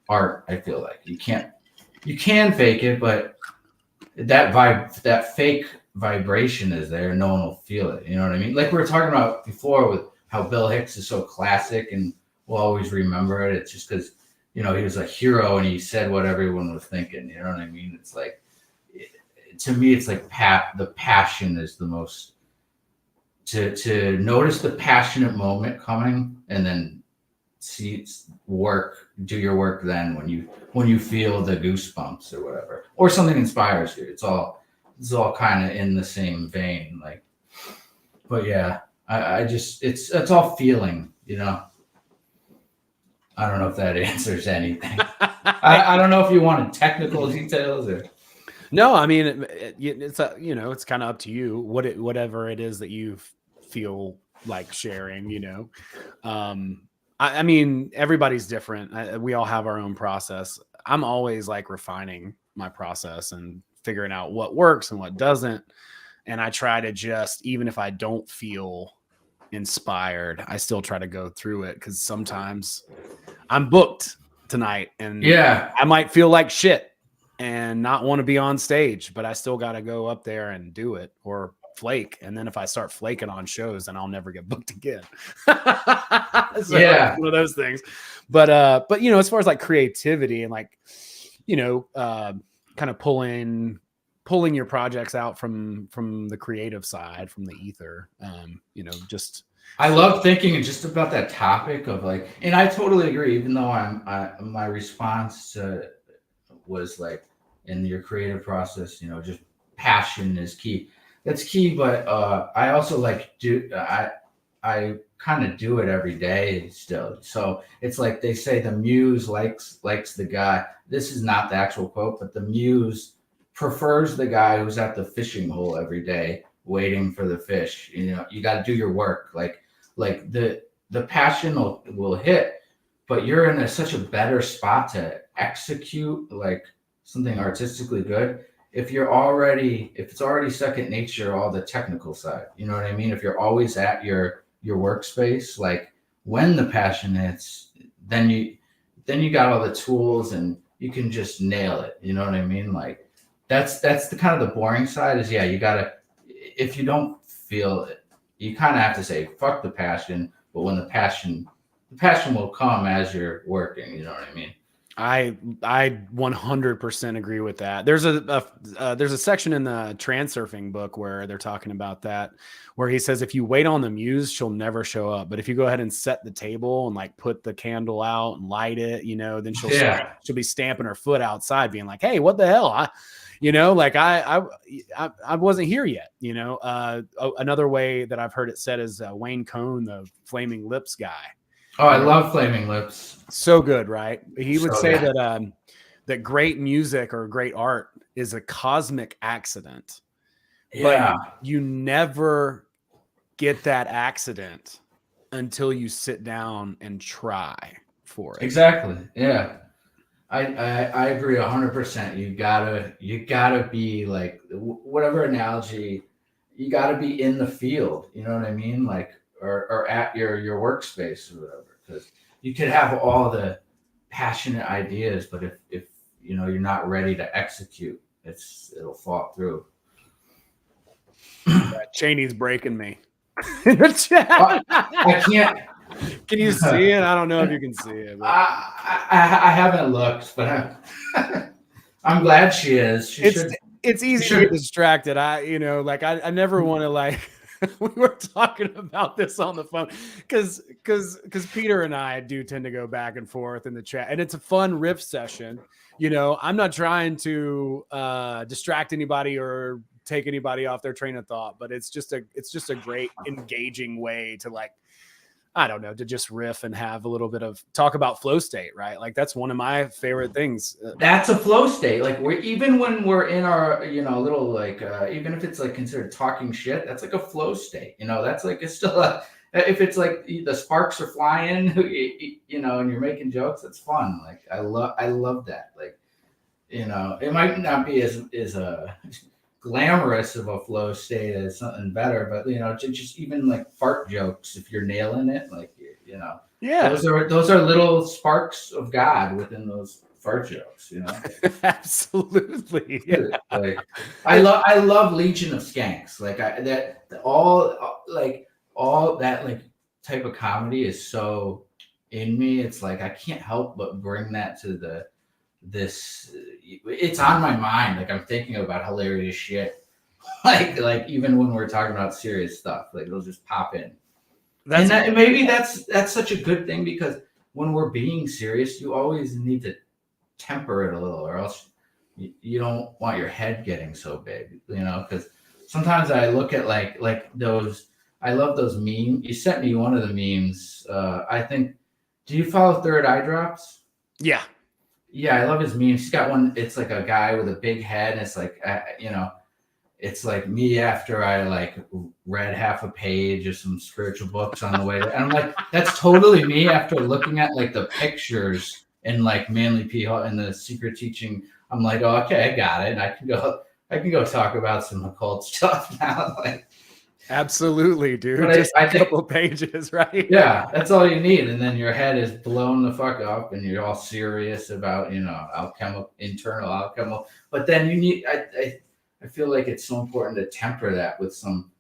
art. I feel like you can fake it, but that fake vibration is there. No one will feel it. You know what I mean? Like we were talking about before with how Bill Hicks is so classic and we'll always remember it. It's just because, you know, he was a hero and he said what everyone was thinking. You know what I mean? It's like, to me, it's like the passion is the most, to notice the passionate moment coming and then do your work then when you feel the goosebumps or whatever, or something inspires you. It's all kind of in the same vein, like, but yeah, I just, it's all feeling, you know. I don't know if that answers anything. I don't know if you wanted technical details or. No, I mean, it's you know, it's kind of up to you, whatever it is that you feel like sharing, you know. I mean, everybody's different. We all have our own process. I'm always like refining my process and figuring out what works and what doesn't. And I try to just, even if I don't feel inspired, I still try to go through it, because sometimes I'm booked tonight and yeah, I might feel like shit and not want to be on stage, but I still got to go up there and do it or flake. And then if I start flaking on shows, then I'll never get booked again. So yeah, one of those things. But you know, as far as like creativity and like, you know, kind of pulling your projects out from the creative side, from the ether, you know, just. I love thinking just about that topic of like, and I totally agree, even though my response to was like in your creative process, just passion is key. That's key, but I also like I kind of do it every day still. So it's like they say the muse likes the guy. This is not the actual quote, but the muse prefers the guy who's at the fishing hole every day waiting for the fish. You got to do your work. Like the passion will hit, but you're in such a better spot to execute like something artistically good if it's already second nature, all the technical side. You know what I mean? If you're always at your workspace, like when the passion hits, then you got all the tools and you can just nail it. You know what I mean? Like that's the kind of the boring side is, yeah, you gotta, if you don't feel it, you kind of have to say fuck the passion. But when the passion will come as you're working. You know what I mean? I 100% agree with that. There's a section in the Transurfing book where they're talking about that, where he says if you wait on the muse, she'll never show up. But if you go ahead and set the table and like put the candle out and light it, then she'll be stamping her foot outside, being like, "Hey, what the hell?" I wasn't here yet. Another way that I've heard it said is Wayne Cohn, the Flaming Lips guy. Oh, I love Flaming Lips. So good, right? He would say that that great music or great art is a cosmic accident. Yeah. But you never get that accident until you sit down and try for it. Exactly. Yeah. I agree 100%. You gotta be like, whatever analogy, you gotta be in the field. You know what I mean? Like, or at your workspace or whatever, because you could have all the passionate ideas, but if you're not ready to execute, it'll fall through. Cheney's breaking me in the chat. I can't. Can you see it? I don't know if you can see it. But... I haven't looked, but I'm glad she is. It's easy to get distracted. I never want to like. We were talking about this on the phone because Peter and I do tend to go back and forth in the chat, and it's a fun riff session. I'm not trying to distract anybody or take anybody off their train of thought, but it's just a great engaging way to like, I don't know, to just riff and have a little bit of talk about flow state, right? Like that's one of my favorite things. That's a flow state. Like even when we're in our, little like, even if it's like considered talking shit, that's like a flow state. That's like, it's still if it's like the sparks are flying, and you're making jokes, it's fun. Like I love that. Like, it might not be as glamorous of a flow state as something better, but just even like fart jokes, if you're nailing it, like yeah, those are little sparks of God within those fart jokes. Absolutely. Yeah. Like I love Legion of Skanks. Like all that like type of comedy is so in me. It's like I can't help but bring that to it's on my mind. Like I'm thinking about hilarious shit. Like even when we're talking about serious stuff, like it'll just pop in. Maybe that's such a good thing, because when we're being serious, you always need to temper it a little, or else you don't want your head getting so big, because sometimes I look at like those, I love those memes. You sent me one of the memes. I think, do you follow Third Eye Drops? Yeah. Yeah, I love his memes. He's got one. It's like a guy with a big head. And it's like, it's like me after I like read half a page of some spiritual books on the way. And I'm like, that's totally me after looking at like the pictures and like Manly P. and the Secret Teaching. I'm like, oh, okay, I got it. And I can go talk about some occult stuff now. Like, absolutely, dude. Just a couple pages, right? Yeah, that's all you need, and then your head is blown the fuck up, and you're all serious about internal alchemical. But then you need. I feel like it's so important to temper that with some.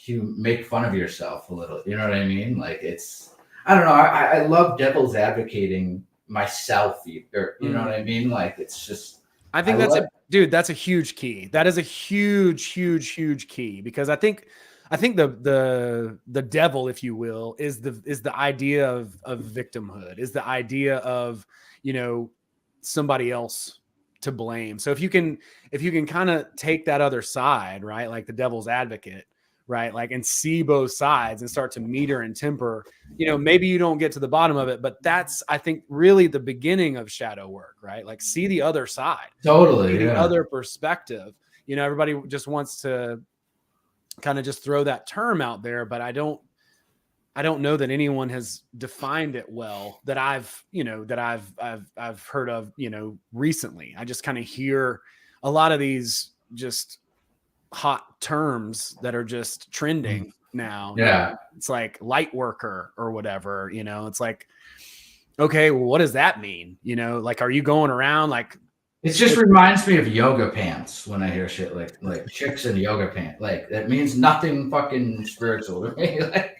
You make fun of yourself a little. You know what I mean? Like it's. I don't know. I love devil's advocating myself, or you know what I mean? Like it's just. I think that's a huge key. That is a huge key, because I think the devil, if you will, is the idea of victimhood, is the idea of somebody else to blame. So if you can kind of take that other side, right? Like the devil's advocate, right? Like, and see both sides and start to meter and temper, maybe you don't get to the bottom of it, but that's, I think, really the beginning of shadow work, right? Like, see the other side, Totally. see the other perspective. Everybody just wants to kind of just throw that term out there, but I don't know that anyone has defined it well that I've heard of, recently. I just kind of hear a lot of these just hot terms that are just trending now. Yeah. It's like light worker or whatever, it's like, okay, well, what does that mean? Like, are you going around like, it just reminds me of yoga pants when I hear shit like chicks in yoga pants. Like, that means nothing fucking spiritual to me. Like,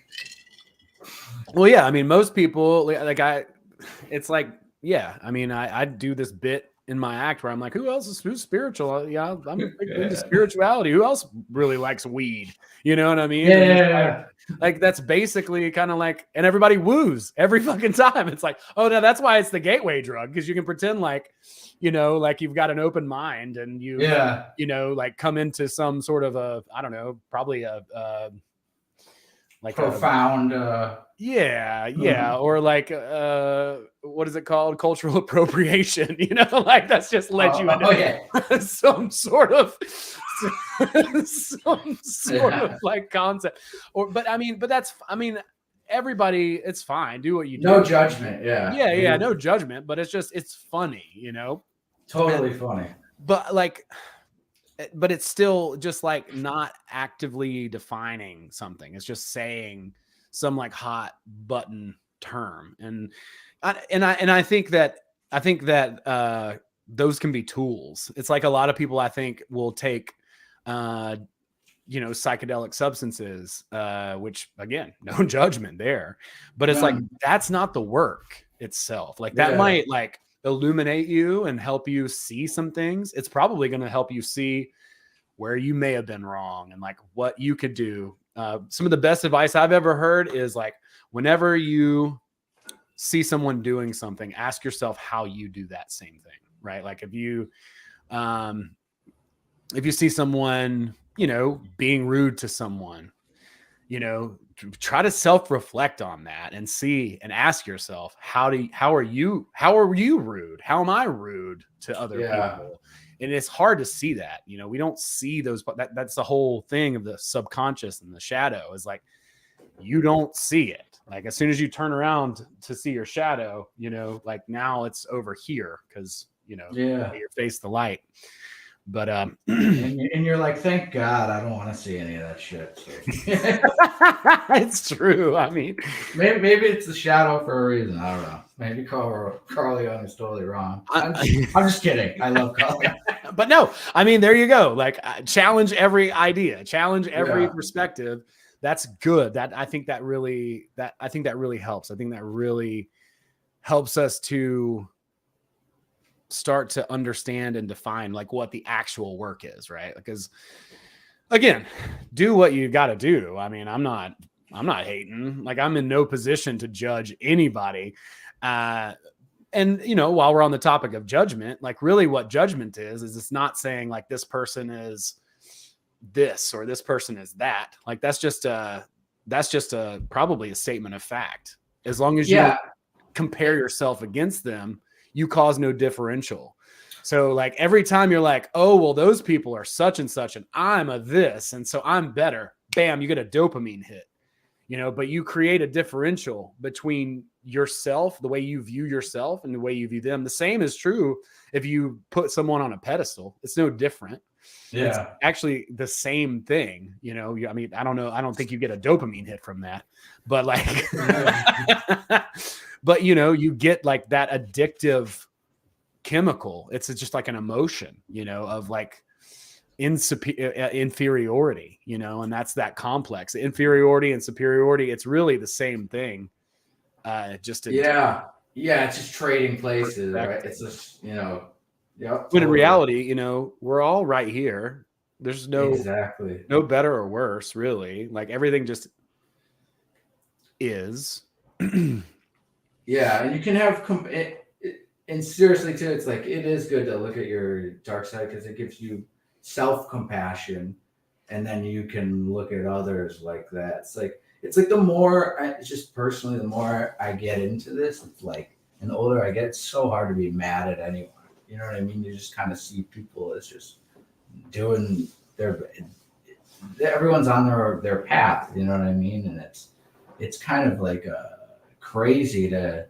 well, yeah, I mean, most people it's like, yeah, I mean, I do this bit in my act where I'm like, who's spiritual? Yeah, I'm into spirituality. Who else really likes weed? You know what I mean? Yeah. Like that's basically kind of like, and everybody woos every fucking time. It's like, oh no, that's why it's the gateway drug, because you can pretend like, like you've got an open mind and you, like come into some sort of a, I don't know, probably a like profound or like what is it called, cultural appropriation, like that's just led you into some sort of like concept, but that's everybody, it's fine, do what you do, no judgment. No judgment, but it's funny, totally funny, but it's still just like not actively defining something. It's just saying some like hot button term. And I think that those can be tools. It's like a lot of people, I think, will take, psychedelic substances, which again, no judgment there, but it's like, that's not the work itself. Like that might like illuminate you and help you see some things. It's probably going to help you see where you may have been wrong and like what you could do. Some of the best advice I've ever heard is like, whenever you see someone doing something, ask yourself how you do that same thing, right? Like if you see someone, being rude to someone, try to self-reflect on that and see and ask yourself, how are you rude? How am I rude to other people? And it's hard to see that, we don't see those, that's the whole thing of the subconscious and the shadow, is like, you don't see it. Like as soon as you turn around to see your shadow, like now it's over here because, you face the light. But and you're like, thank God I don't want to see any of that shit. So. It's true. I mean, maybe it's the shadow for a reason. I don't know. Maybe Carleon is totally wrong. I'm just kidding. I love Carleon. But no, I mean, there you go. Like challenge every idea, challenge every perspective. That's good. I think that really helps. I think that really helps us to start to understand and define like what the actual work is, right? Because again, do what you got to do. I mean, I'm not hating. Like I'm in no position to judge anybody. And while we're on the topic of judgment, like really what judgment is it's not saying like this person is this or this person is that. Like that's just probably a statement of fact. As long as you compare yourself against them, you cause no differential. So like every time you're like, oh, well, those people are such and such, and I'm a this, and so I'm better. Bam, you get a dopamine hit, but you create a differential between yourself, the way you view yourself and the way you view them. The same is true if you put someone on a pedestal. It's no different. Yeah. It's actually the same thing. I mean, I don't know. I don't think you get a dopamine hit from that, but like, but you get like that addictive chemical. It's just like an emotion, of like inferiority, and that's that complex inferiority and superiority. It's really the same thing. It's just trading places, right? It's just, But in reality, we're all right here. There's no better or worse, really. Like everything just is. Yeah, and you can have and seriously too, it's like it is good to look at your dark side because it gives you self-compassion, and then you can look at others like that. It's like the more just personally, the more I get into this, it's like, and the older I get, it's so hard to be mad at anyone. You know what I mean? You just kind of see people as just doing their, everyone's on their path. You know what I mean? And it's kind of like crazy to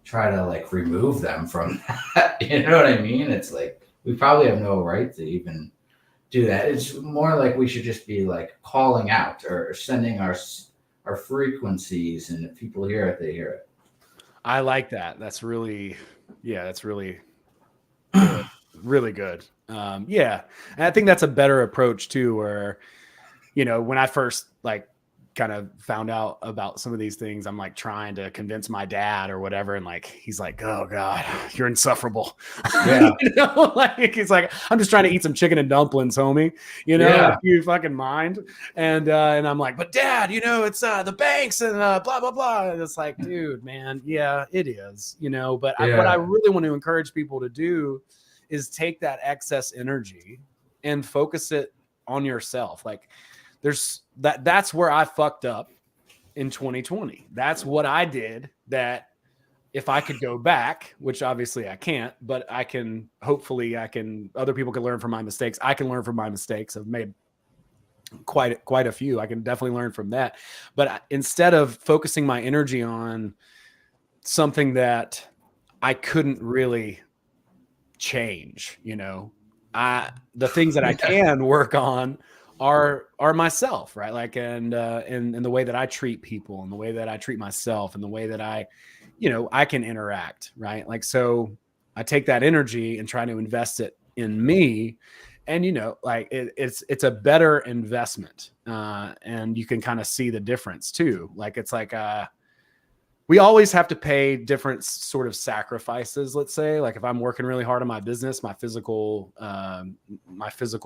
try to like remove them from that. You know what I mean? It's like we probably have no right to even do that. It's more like we should just be like calling out or sending our frequencies, and if people hear it, they hear it. I like that. That's really, yeah, that's really good. Really good. Yeah. And I think that's a better approach too, where, you know, when I first like kind of found out about some of these things, I'm like trying to convince my dad or whatever. And like, he's like, oh God, you're insufferable. Yeah. You know, like, he's like, I'm just trying to eat some chicken and dumplings, homie. You know, Yeah. like, you fucking mind. And I'm like, but dad, you know, it's the banks and blah, blah, blah. And it's like, dude, man, yeah, it is, you know, but what I really want to encourage people to do is take that excess energy and focus it on yourself. Like, that's where I fucked up in 2020. That's what I did. That if I could go back, which obviously I can't, but I can, hopefully other people can learn from my mistakes. I can learn from my mistakes. I've made quite a few. I can definitely learn from that. But instead of focusing my energy on something that I couldn't really change, you know, the things that I can work on are myself, right? Like, and the way that I treat people, and the way that I treat myself, and the way that I can interact, right? Like, so I take that energy and try to invest it in me, and, you know, like it's a better investment, and you can kind of see the difference too. Like, it's like we always have to pay different sort of sacrifices. Let's say, like, if I'm working really hard on my business, my physical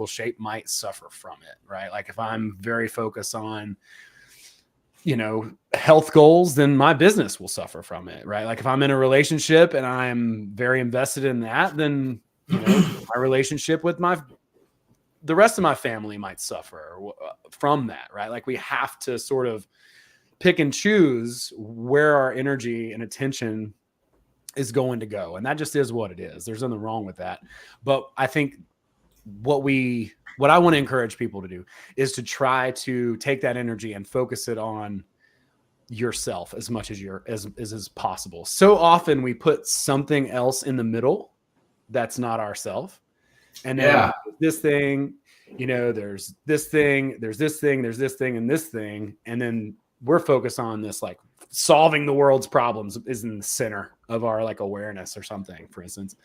shape might suffer from it, right? Like, if I'm very focused on, you know, health goals, then my business will suffer from it, right? Like, if I'm in a relationship and I'm very invested in that, then, you know, my relationship with the rest of my family might suffer from that, right? Like, we have to sort of pick and choose where our energy and attention is going to go. And that just is what it is. There's nothing wrong with that. But I think what I want to encourage people to do is to try to take that energy and focus it on yourself as much as possible. So often we put something else in the middle that's not ourself. And then this thing, you know, there's this thing, there's this thing, there's this thing, and this thing. And then we're focused on this, like, solving the world's problems is in the center of our like awareness or something, for instance.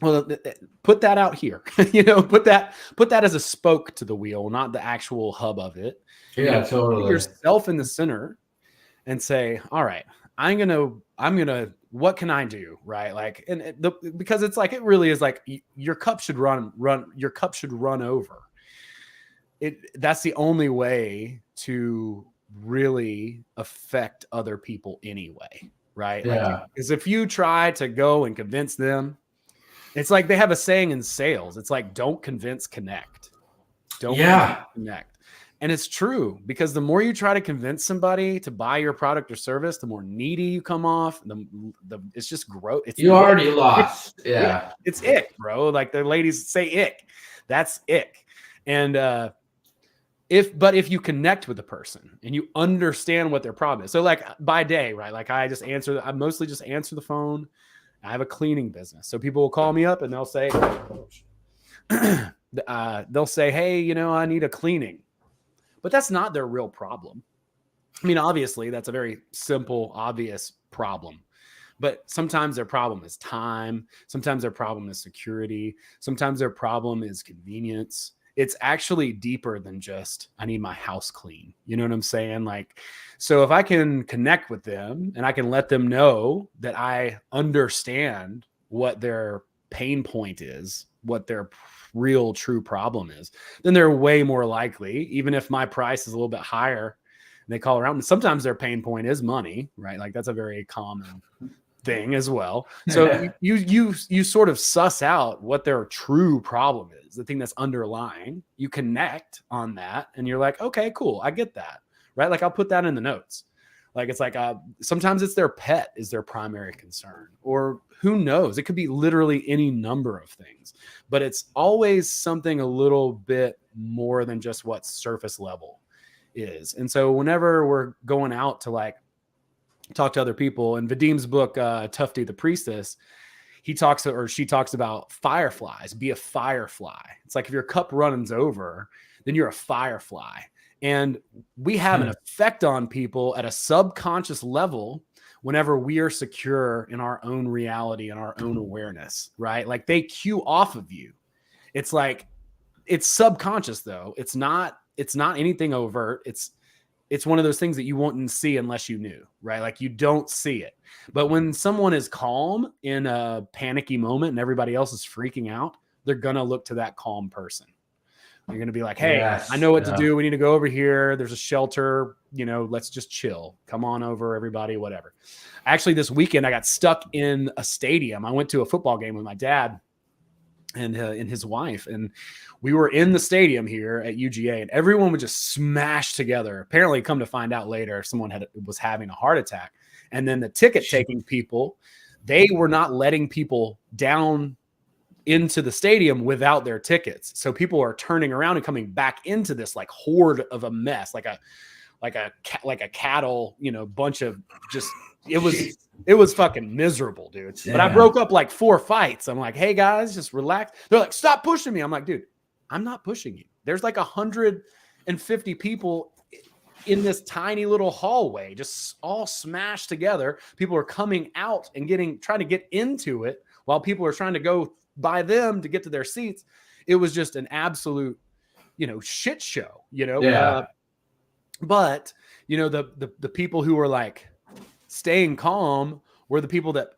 Well, put that out here, you know, put that as a spoke to the wheel, not the actual hub of it. Yeah, you know, totally. Put yourself in the center and say, all right, I'm gonna, what can I do? Right. Like, because it's like, it really is like your cup should run over. That's the only way to really affect other people anyway. Right. Yeah. Like, because if you try to go and convince them, it's like they have a saying in sales. It's like, don't convince, connect. Don't connect. And it's true, because the more you try to convince somebody to buy your product or service, the more needy you come off. It's just gross. You already lost. Yeah. It's ick, bro. Like, the ladies say ick. That's ick. And if you connect with the person and you understand what their problem is. So, like, by day, right? Like, I mostly just answer the phone. I have a cleaning business. So people will call me up and they'll say, hey, you know, I need a cleaning. But that's not their real problem. I mean, obviously, that's a very simple, obvious problem. But sometimes their problem is time. Sometimes their problem is security. Sometimes their problem is convenience. It's actually deeper than just, I need my house clean. You know what I'm saying? Like, so if I can connect with them and I can let them know that I understand what their pain point is, what their real true problem is, then they're way more likely, even if my price is a little bit higher, and they call around. And sometimes their pain point is money, right? Like, that's a very common thing as well. So you sort of suss out what their true problem is, the thing that's underlying. You connect on that, and you're like, okay, cool, I get that, right? Like I'll put that in the notes. Like it's like sometimes it's their pet is their primary concern, or who knows? It could be literally any number of things, but it's always something a little bit more than just what surface level is. And so whenever we're going out to like talk to other people, in Vadim's book, Tufty the Priestess, she talks about fireflies. Be a firefly. It's like if your cup runs over, then you're a firefly. And we have an effect on people at a subconscious level whenever we are secure in our own reality and our own awareness, right? Like they cue off of you. It's like, it's subconscious though. It's not anything overt. It's one of those things that you wouldn't see unless you knew, right? Like you don't see it. But when someone is calm in a panicky moment and everybody else is freaking out, they're going to look to that calm person. You're going to be like, hey, yes, I know what to do. We need to go over here. There's a shelter, let's just chill. Come on over, everybody, whatever. Actually, this weekend, I got stuck in a stadium. I went to a football game with my dad and his wife, and we were in the stadium here at UGA, and everyone was just smashed together. Apparently, come to find out later, someone was having a heart attack. And then the ticket taking people, they were not letting people down into the stadium without their tickets. So people are turning around and coming back into this like horde of a mess, like a cattle, bunch of just, it was fucking miserable, dude. Yeah. But I broke up like 4 fights. I'm like, hey guys, just relax. They're like, stop pushing me. I'm like, dude, I'm not pushing you. There's like 150 people in this tiny little hallway, just all smashed together. People are coming out and trying to get into it while people are trying to go by them to get to their seats. It was just an absolute, shit show, Yeah. But the people who were like staying calm were the people that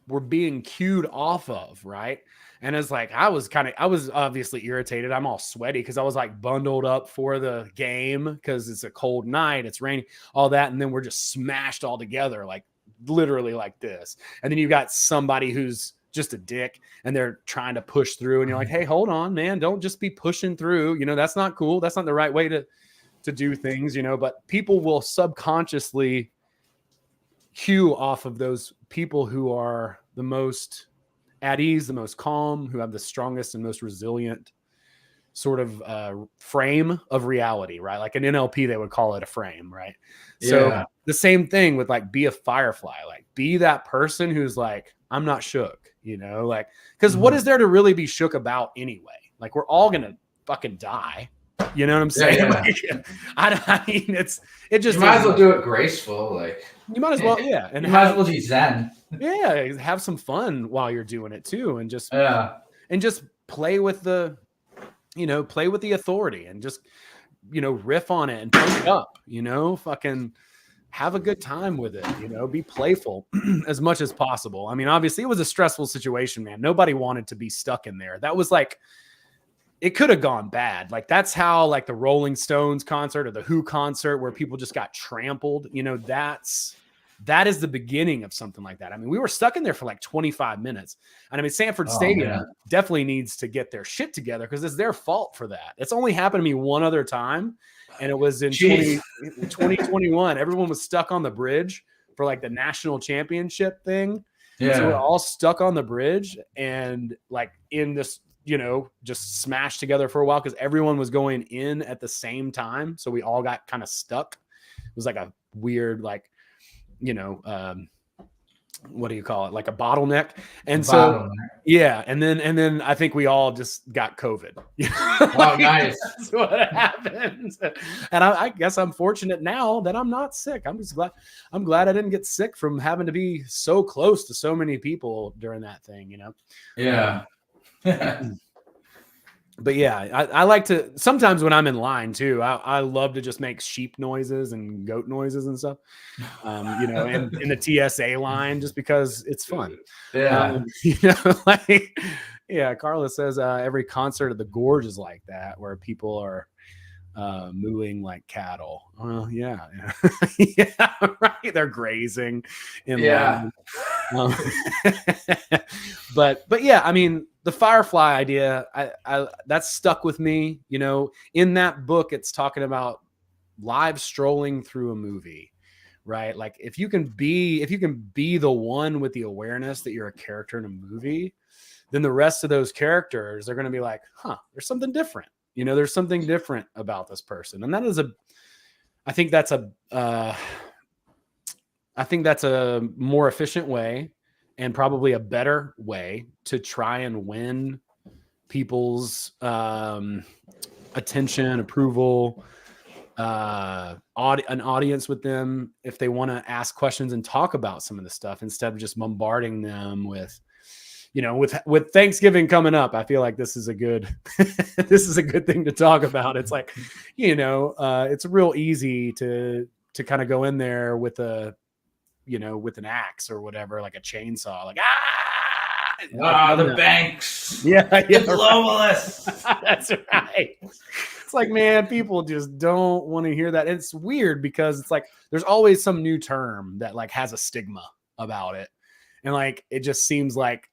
were being cued off of, right? And it's like, I was obviously irritated. I'm all sweaty because I was like bundled up for the game because it's a cold night, it's raining, all that. And then we're just smashed all together, like literally like this. And then you got somebody who's just a dick and they're trying to push through, and you're like, hey, hold on, man, don't just be pushing through. That's not cool. That's not the right way to do things, but people will subconsciously cue off of those people who are the most at ease, the most calm, who have the strongest and most resilient sort of frame of reality, right? Like an NLP, they would call it a frame, right? Yeah. So the same thing with like, be a firefly, like be that person who's like, I'm not shook, like, because what is there to really be shook about anyway? Like we're all going to fucking die. You know what I'm saying? Yeah. Like, I mean, it just, you might as well do it graceful. Like you might as well. Yeah. And you might as well be zen. Yeah. Have some fun while you're doing it too. And just play with the, play with the authority and just, riff on it and punch it up, fucking have a good time with it, be playful as much as possible. I mean, obviously it was a stressful situation, man. Nobody wanted to be stuck in there. That was like, it could have gone bad. Like that's how like the Rolling Stones concert or the Who concert where people just got trampled, that is the beginning of something like that. I mean, we were stuck in there for like 25 minutes. And I mean, Sanford Stadium definitely needs to get their shit together because it's their fault for that. It's only happened to me one other time. And it was in 2021. Everyone was stuck on the bridge for like the national championship thing. Yeah. So we're all stuck on the bridge and like in this, just smashed together for a while because everyone was going in at the same time. So we all got kind of stuck. It was like a weird, like, what do you call it? Like a bottleneck. And yeah. And then I think we all just got COVID. Oh, nice. That's what happened. And I guess I'm fortunate now that I'm not sick. I'm glad I didn't get sick from having to be so close to so many people during that thing, Yeah. But yeah, I like to, sometimes when I'm in line too, I love to just make sheep noises and goat noises and stuff, and in the TSA line, just because it's fun. Yeah. Like, yeah, Carla says every concert at the Gorge is like that, where people are mooing like cattle. Well, yeah. Yeah, right. They're grazing in line. Um, but yeah, I mean, the Firefly idea, I that's stuck with me. You know, in that book, it's talking about live strolling through a movie, right? Like if you can be the one with the awareness that you're a character in a movie, then the rest of those characters are going to be like, huh, there's something different. You know, there's something different about this person, and that is I think that's a more efficient way and probably a better way to try and win people's attention, approval, an audience with them if they want to ask questions and talk about some of the stuff instead of just bombarding them with, you know, with Thanksgiving coming up. I feel like this is a good this is a good thing to talk about. It's like, you know, it's real easy to kind of go in there with with an axe or whatever, like a chainsaw, like the banks, the globalists. Right. That's right. It's like, man, people just don't want to hear that. And it's weird because it's like there's always some new term that like has a stigma about it, and like it just seems like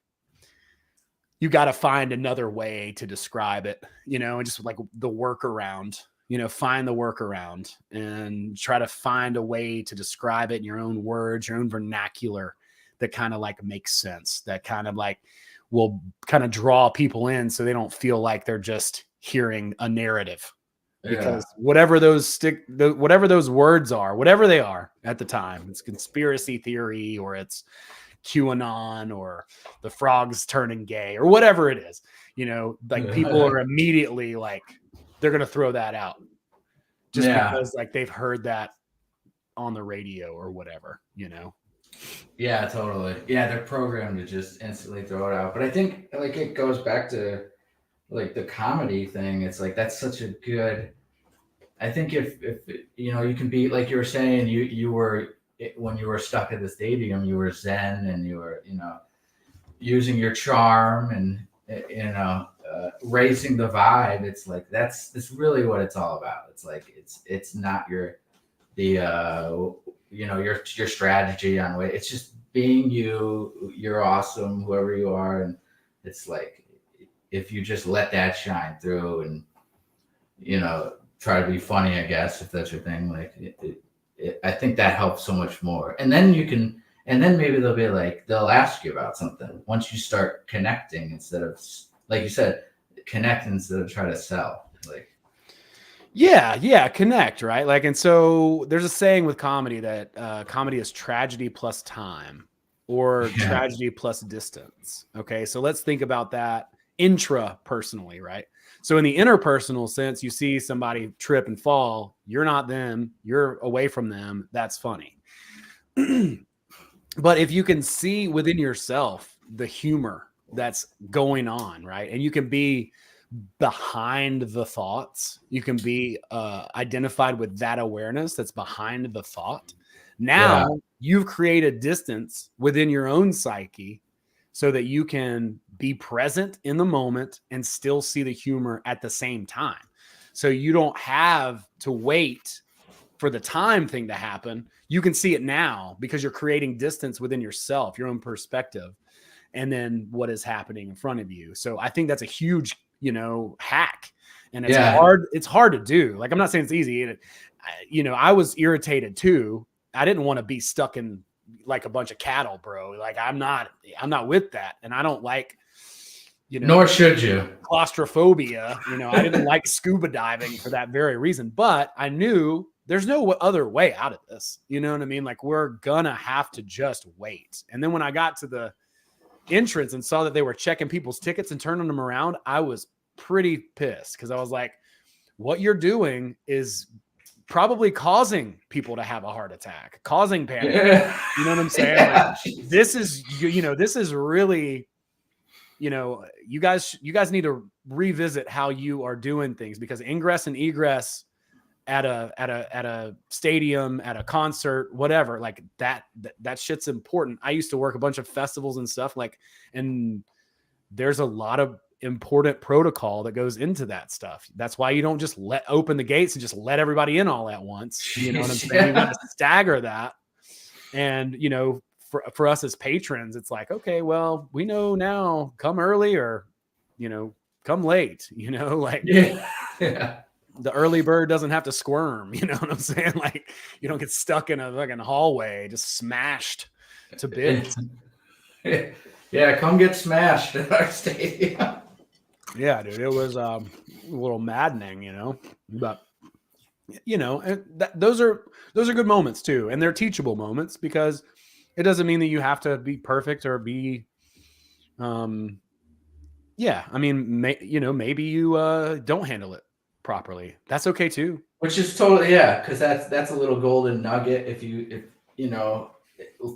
you got to find another way to describe it, you know, and just like the workaround. You know, find the workaround and try to find a way to describe it in your own words, your own vernacular that kind of like makes sense, that kind of like will kind of draw people in so they don't feel like they're just hearing a narrative. Because whatever those words are, whatever they are at the time, it's conspiracy theory or it's QAnon or the frogs turning gay or whatever it is, you know, like people are immediately like, they're going to throw that out just because like they've heard that on the radio or whatever, you know? Yeah, totally. Yeah. They're programmed to just instantly throw it out. But I think like it goes back to like the comedy thing. It's like, that's such a good, I think if you know, you can be, like you were saying, you were, when you were stuck at the stadium, you were Zen and you were, you know, using your charm and, you know, raising the vibe. It's like that's really what it's all about. It's like it's not your strategy on way. It's just being you. You're awesome, whoever you are, and it's like if you just let that shine through and, you know, try to be funny, I guess, if that's your thing. Like I think that helps so much more. And then maybe they'll ask you about something once you start connecting instead of, like you said, connect instead of try to sell. Like, yeah, connect, right? Like, and so there's a saying with comedy that comedy is tragedy plus time or tragedy plus distance. Okay, so let's think about that intrapersonally, right? So in the interpersonal sense, you see somebody trip and fall, you're not them, you're away from them. That's funny. But if you can see within yourself the humor that's going on, right? And you can be behind the thoughts, you can be identified with that awareness that's behind the thought. Now you've created distance within your own psyche so that you can be present in the moment and still see the humor at the same time. So you don't have to wait for the time thing to happen. You can see it now because you're creating distance within yourself, your own perspective, and then what is happening in front of you. So I think that's a huge, you know, hack, and it's hard. It's hard to do. Like, I'm not saying it's easy. You know, I was irritated too. I didn't want to be stuck in like a bunch of cattle, bro. Like I'm not with that. And I don't like, you know, nor should you, claustrophobia. You know, I didn't like scuba diving for that very reason, but I knew there's no other way out of this. You know what I mean? Like we're gonna have to just wait. And then when I got to the entrance and saw that they were checking people's tickets and turning them around, I was pretty pissed because I was like, what you're doing is probably causing people to have a heart attack, causing panic. You know what I'm saying? Like, this is, you know, this is really, you know, you guys need to revisit how you are doing things, because ingress and egress at a stadium, at a concert, whatever, like that shit's important. I used to work a bunch of festivals and stuff, like, and there's a lot of important protocol that goes into that stuff. That's why you don't just open the gates and just let everybody in all at once. You know what I'm saying? You got to stagger that and, you know, for us as patrons, it's like, okay, well, we know now, come early or, come late, like Yeah. the early bird doesn't have to squirm. You know what I'm saying? Like, you don't get stuck in a fucking hallway, just smashed to bits. Yeah, come get smashed at our stadium. Yeah, dude, it was a little maddening, but those are good moments too, and they're teachable moments because it doesn't mean that you have to be perfect or be, yeah. I mean, maybe you don't handle it properly. That's okay too. Which is totally, yeah, because that's a little golden nugget. If you know,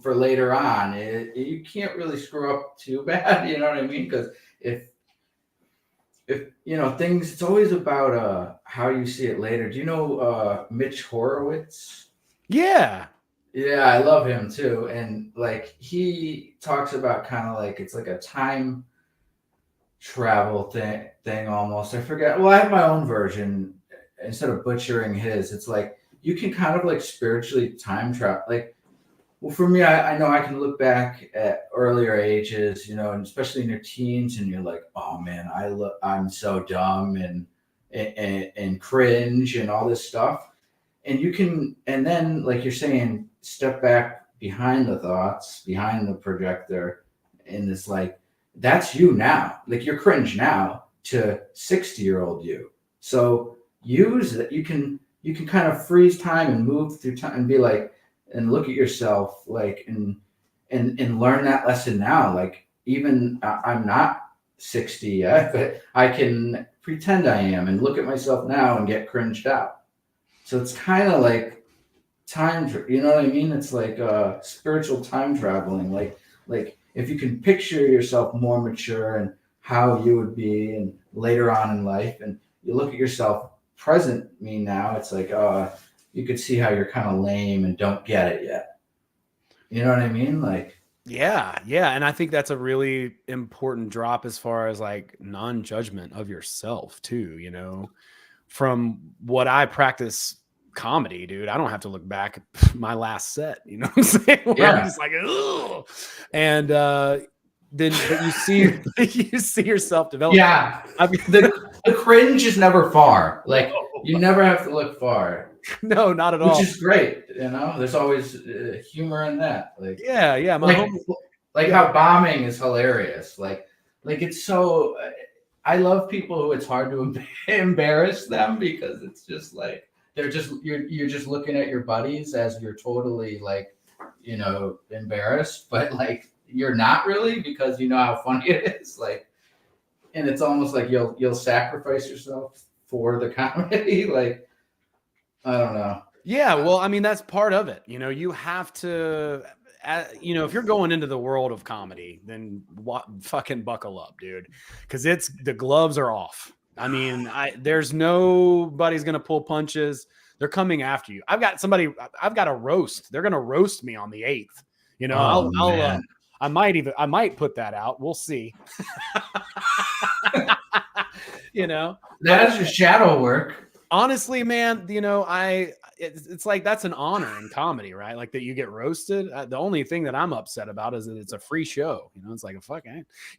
for later on, you can't really screw up too bad. You know what I mean? Because if things, it's always about how you see it later. Do you know Mitch Horowitz? Yeah. Yeah, I love him too, and like he talks about kind of like it's like a time travel thing almost. I forget. Well, I have my own version. Instead of butchering his, it's like you can kind of like spiritually time travel. Like, well, for me, I know I can look back at earlier ages, and especially in your teens, and you're like, oh man, I'm so dumb and cringe and all this stuff. And you can, and then like you're saying, step back behind the thoughts, behind the projector, and it's like that's you now. Like you're cringe now to 60-year-old you. So use that. You can kind of freeze time and move through time and be like, and look at yourself like and learn that lesson now. Like even I'm not 60 yet, but I can pretend I am and look at myself now and get cringed out. So it's kind of like time, you know what I mean? It's like spiritual time traveling. Like if you can picture yourself more mature and how you would be and later on in life, and you look at yourself present me now, it's like you could see how you're kind of lame and don't get it yet. You know what I mean? Like yeah, and I think that's a really important drop as far as like non-judgment of yourself too. From what I practice comedy, dude, I don't have to look back at my last set. You know what I'm saying? Yeah. I'm just like, ugh. And then you see yourself develop. Yeah, I mean, the cringe is never far. Like you never have to look far. No, not at all. Which is great. There's always humor in that. Like yeah, like how bombing is hilarious. Like it's so. I love people who it's hard to embarrass them because it's just like they're just you're just looking at your buddies as you're totally like embarrassed, but like you're not really because you know how funny it is. Like, and it's almost like you'll sacrifice yourself for the comedy. Like, I don't know. Yeah, well, I mean that's part of it. You have to. If you're going into the world of comedy, then fucking buckle up, dude, because the gloves are off. I mean, there's nobody's gonna pull punches. They're coming after you. I've got a roast. They're gonna roast me on the 8th. I might put that out. We'll see. That is your shadow work. Honestly, man, it's like that's an honor in comedy, right? Like that you get roasted. The only thing that I'm upset about is that it's a free show. It's like you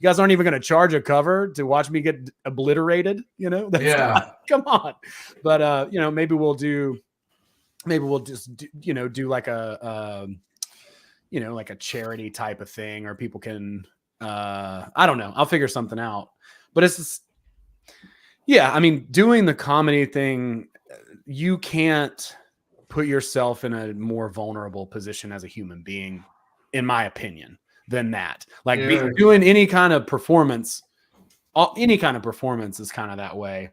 guys aren't even going to charge a cover to watch me get obliterated. Come on. But maybe we'll just do like a like a charity type of thing, or people can I don't know. I'll figure something out. But it's just, yeah, I mean, doing the comedy thing, you can't put yourself in a more vulnerable position as a human being, in my opinion, than that. Like doing any kind of performance is kind of that way.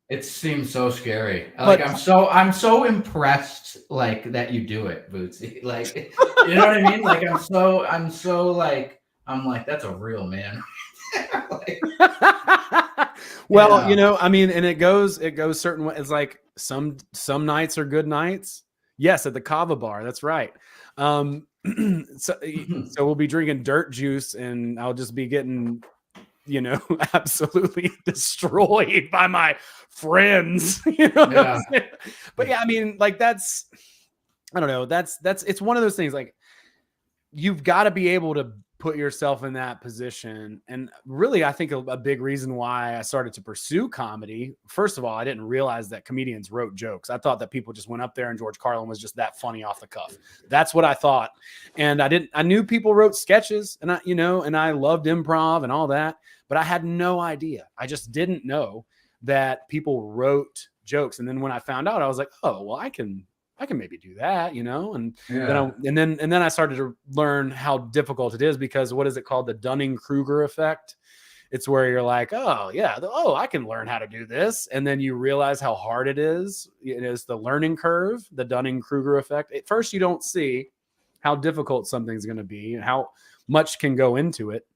It seems so scary. Like I'm so impressed like that you do it, Bootsy. Like you know what I mean? Like I'm so like that's a real man. Well, I mean, and it goes certain ways. It's like some nights are good nights. Yes, at the Kava bar. That's right. So we'll be drinking dirt juice, and I'll just be getting, absolutely destroyed by my friends. Yeah. But yeah, I mean, like that's I don't know. It's one of those things, like, you've got to be able to put yourself in that position. And really, I think a big reason why I started to pursue comedy, first of all, I didn't realize that comedians wrote jokes. I thought that people just went up there and George Carlin was just that funny off the cuff. That's what I thought. And I knew people wrote sketches, and I loved improv and all that, but I had no idea. I just didn't know that people wrote jokes. And then when I found out, I was like, oh, well, I can maybe do that, and then I started to learn how difficult it is, because what is it called? The Dunning-Kruger effect. It's where you're like, oh yeah, I can learn how to do this. And then you realize how hard it is. It is the learning curve, the Dunning-Kruger effect. At first, you don't see how difficult something's going to be and how much can go into it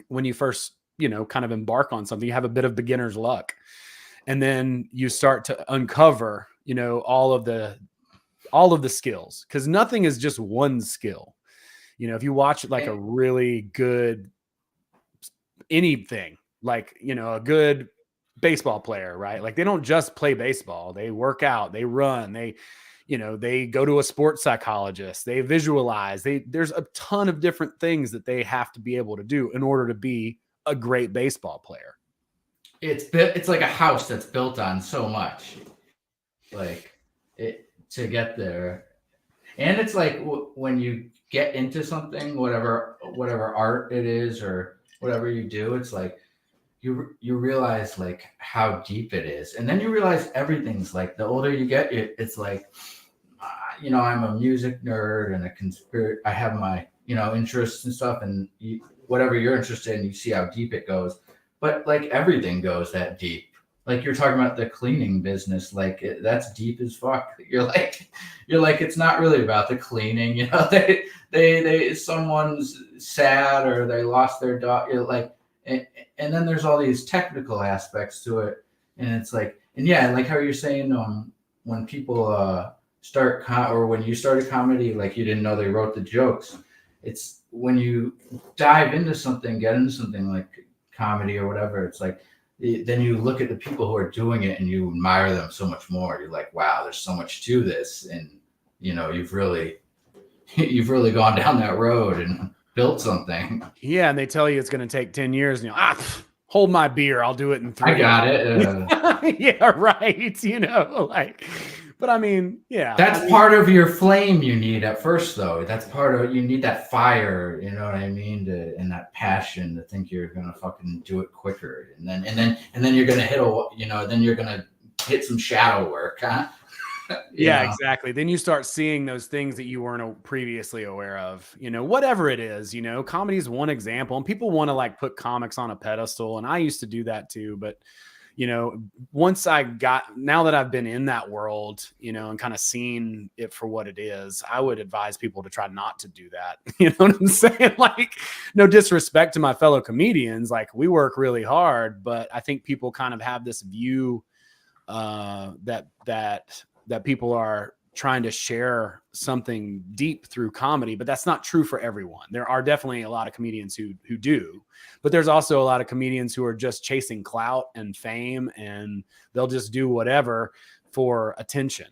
when you first, kind of embark on something. You have a bit of beginner's luck. And then you start to uncover, all of the skills, because nothing is just one skill. If you watch like a really good anything, like, a good baseball player, right? Like, they don't just play baseball. They work out, they run, they go to a sports psychologist, they visualize, there's a ton of different things that they have to be able to do in order to be a great baseball player. It's like a house that's built on so much, like it to get there. And it's like when you get into something, whatever art it is or whatever you do, it's like you realize like how deep it is, and then you realize everything's like, the older you get, it's like, I'm a music nerd and I have my interests and stuff, and whatever you're interested in, you see how deep it goes. But like everything goes that deep. Like you're talking about the cleaning business, like that's deep as fuck. You're like, it's not really about the cleaning, they someone's sad or they lost their dog. You're like, and then there's all these technical aspects to it, and it's like, and yeah, like how you're saying, when people start or when you started comedy, like you didn't know they wrote the jokes. It's when you dive into something, get into something like comedy or whatever, it's like, then you look at the people who are doing it and you admire them so much more. You're like, wow, there's so much to this. And, you've really gone down that road and built something. Yeah. And they tell you it's going to take 10 years and hold my beer. I'll do it in 3 I got it. Yeah, right. But I mean, yeah. That's part of your flame you need at first, though. That's part of, you need that fire, you know what I mean? And that passion to think you're going to fucking do it quicker. And then you're going to then you're going to hit some shadow work, huh? Yeah, exactly. Then you start seeing those things that you weren't previously aware of, whatever it is, comedy is one example, and people want to like put comics on a pedestal. And I used to do that too. But now that I've been in that world, and kind of seen it for what it is, I would advise people to try not to do that. You know what I'm saying? Like, no disrespect to my fellow comedians. Like, we work really hard, but I think people kind of have this view that people are trying to share something deep through comedy, but that's not true for everyone. There are definitely a lot of comedians who do, but there's also a lot of comedians who are just chasing clout and fame, and they'll just do whatever for attention,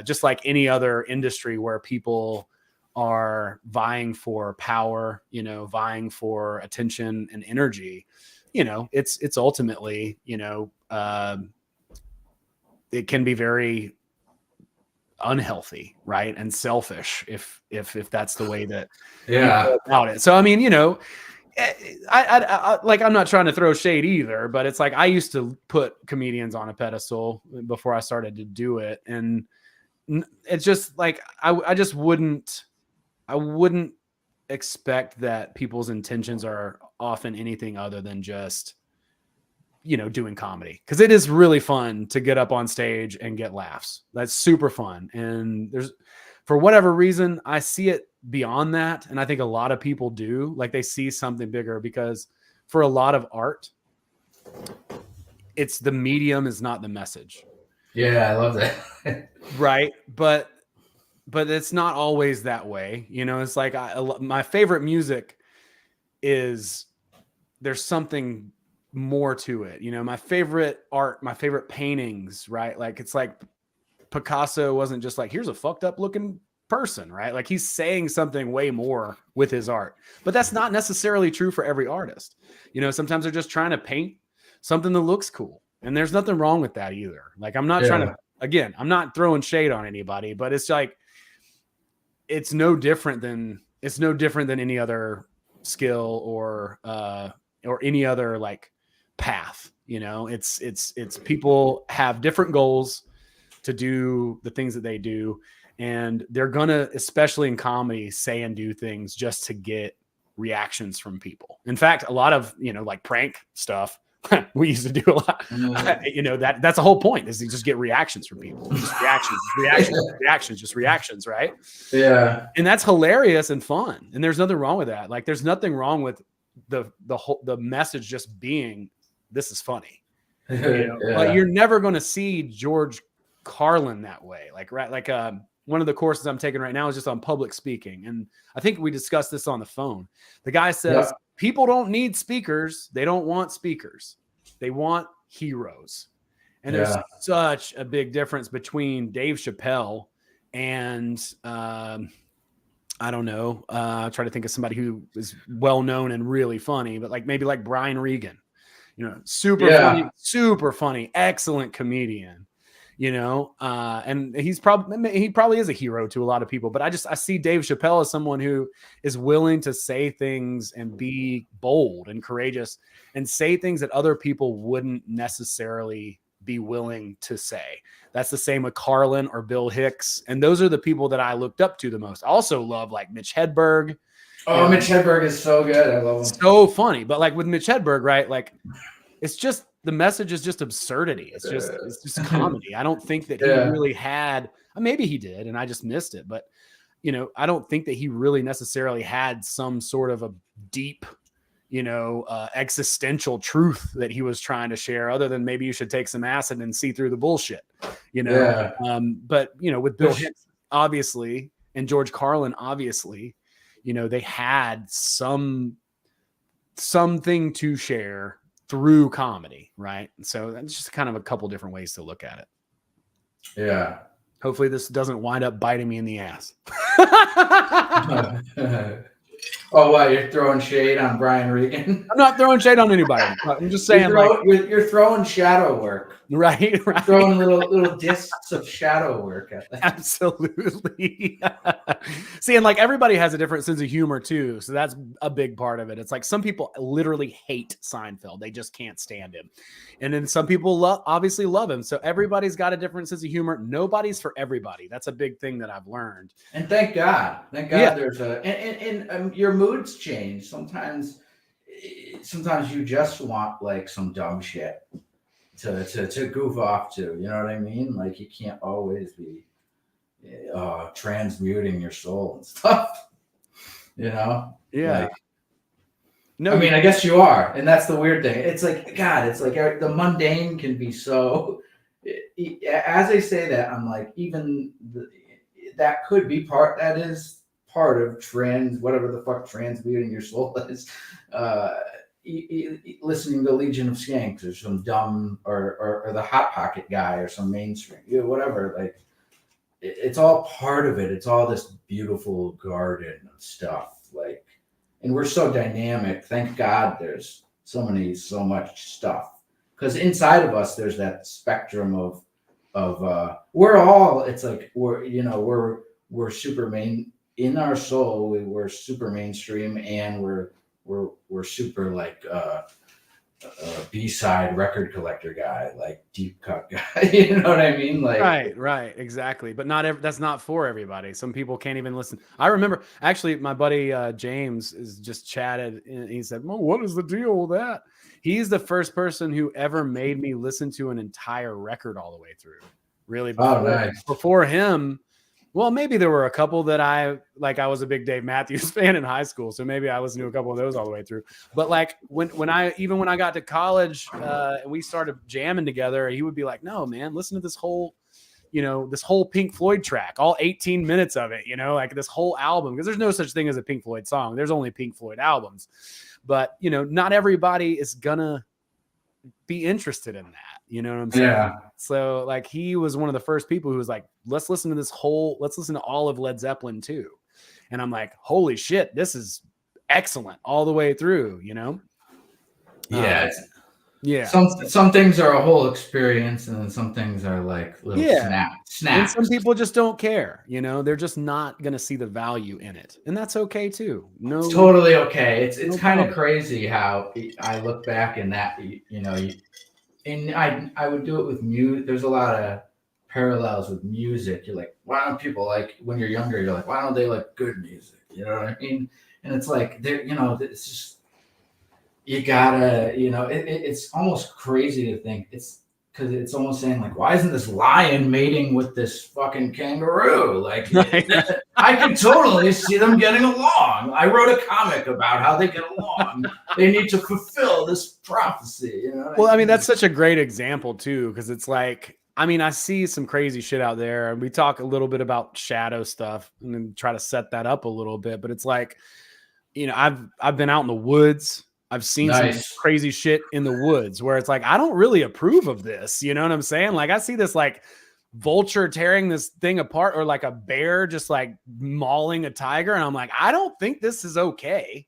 just like any other industry where people are vying for power, vying for attention and energy. It's ultimately, it can be very unhealthy, right, and selfish if that's the way that you go about it. So I mean, I like, I'm not trying to throw shade either, but it's like, I used to put comedians on a pedestal before I started to do it, and it's just like, I just wouldn't expect that people's intentions are often anything other than just doing comedy, because it is really fun to get up on stage and get laughs. That's super fun. And for whatever reason, I see it beyond that. And I think a lot of people do, like, they see something bigger, because for a lot of art, it's the medium is not the message. Yeah. I love that. Right. But it's not always that way. It's like, my favorite music is, there's something more to it. My favorite art, my favorite paintings, right? Like, it's like, Picasso wasn't just like, here's a fucked up looking person, right? Like he's saying something way more with his art, but that's not necessarily true for every artist. You know, sometimes they're just trying to paint something that looks cool, and there's nothing wrong with that either. Like I'm not trying to, again, I'm not throwing shade on anybody, but it's like, it's no different than any other skill or any other like path. You know, it's people have different goals to do the things that they do, and they're gonna, especially in comedy, say and do things just to get reactions from people. In fact, a lot of, you know, like prank stuff we used to do a lot. You know, that's the whole point, is to just get reactions from people. Just reactions, right? Yeah. And that's hilarious and fun. And there's nothing wrong with that. Like there's nothing wrong with the message just being, this is funny. You know? But you're never going to see George Carlin that way. Like, right, like one of the courses I'm taking right now is just on public speaking. And I think we discussed this on the phone. The guy says, people don't need speakers. They don't want speakers. They want heroes. And there's such a big difference between Dave Chappelle and I don't know. Try to think of somebody who is well known and really funny, but like maybe like Brian Regan. You know, super funny, excellent comedian. You know, and he probably is a hero to a lot of people. But I see Dave Chappelle as someone who is willing to say things and be bold and courageous and say things that other people wouldn't necessarily be willing to say. That's the same with Carlin or Bill Hicks. And those are the people that I looked up to the most. I also love like Mitch Hedberg. Oh, Mitch Hedberg is so good. I love him. So funny. But like with Mitch Hedberg, right? Like it's just, the message is just absurdity. It's just comedy. I don't think that he really had, maybe he did and I just missed it, but you know, I don't think that he really necessarily had some sort of a deep, you know, existential truth that he was trying to share, other than maybe you should take some acid and see through the bullshit, you know? But you know, with Bill Hicks, obviously, and George Carlin, obviously, you know, they had something to share through comedy, right? So that's just kind of a couple different ways to look at it. Yeah. Hopefully this doesn't wind up biting me in the ass. Oh, what? You're throwing shade on Brian Regan? I'm not throwing shade on anybody. I'm just saying, you're throwing shadow work. Right. You're throwing little discs of shadow work at that. Absolutely. See, and like everybody has a different sense of humor too. So that's a big part of it. It's like some people literally hate Seinfeld. They just can't stand him. And then some people obviously love him. So everybody's got a different sense of humor. Nobody's for everybody. That's a big thing that I've learned. And thank God there's and your moods change. Sometimes you just want like some dumb shit to goof off to, you know what I mean? Like you can't always be transmuting your soul and stuff, you know? Yeah. Like, no, I mean, I guess you are. And that's the weird thing. It's like, God, it's like the mundane can be so, as I say that, I'm like, even that could be that is part of whatever the fuck transmuting your soul is. Listening to Legion of Skanks or some dumb or the Hot Pocket guy or some mainstream, you know, whatever. Like it's all part of it. It's all this beautiful garden of stuff. Like, and we're so dynamic. Thank God there's so much stuff, because inside of us there's that spectrum of we're all. It's like we're super main in our soul. We're super mainstream, and we're super like B-side record collector guy, like deep cut guy. You know what I mean? Like right, exactly. But that's not for everybody. Some people can't even listen. I remember actually my buddy James is just chatted and he said, "Well, what is the deal with that?" He's the first person who ever made me listen to an entire record all the way through. Really, before him. Well, maybe there were a couple that I was a big Dave Matthews fan in high school, so maybe I listened to a couple of those all the way through. But like when I got to college and we started jamming together, he would be like, "No, man, listen to this whole Pink Floyd track, all 18 minutes of it, like this whole album, because there's no such thing as a Pink Floyd song. There's only Pink Floyd albums." But not everybody is gonna be interested in that. You know what I'm saying? Yeah. So like he was one of the first people who was like, let's listen to all of Led Zeppelin too. And I'm like, holy shit, this is excellent all the way through, you know? Yeah. Yeah. Some things are a whole experience, and then some things are like little snacks. And some people just don't care, you know, they're just not going to see the value in it. And that's okay too. No, it's totally okay. It's no kind of problem. crazy how I look back and that, you know, and I would do it with music. There's a lot of parallels with music. You're like, why don't people like, when you're younger, you're like, why don't they like good music? You know what I mean? And it's like, you know, it's just, you gotta, you know, it's almost crazy to think it's because it's almost saying like, why isn't this lion mating with this fucking kangaroo? Like, I can totally see them getting along. I wrote a comic about how they get along. They need to fulfill this prophecy. You know. Well, I mean, that's such a great example too, because it's like, I mean, I see some crazy shit out there, and we talk a little bit about shadow stuff, and then try to set that up a little bit. But it's like, you know, I've been out in the woods. I've seen some crazy shit in the woods where it's like, I don't really approve of this. You know what I'm saying? Like I see this like vulture tearing this thing apart, or like a bear just like mauling a tiger. And I'm like, I don't think this is okay,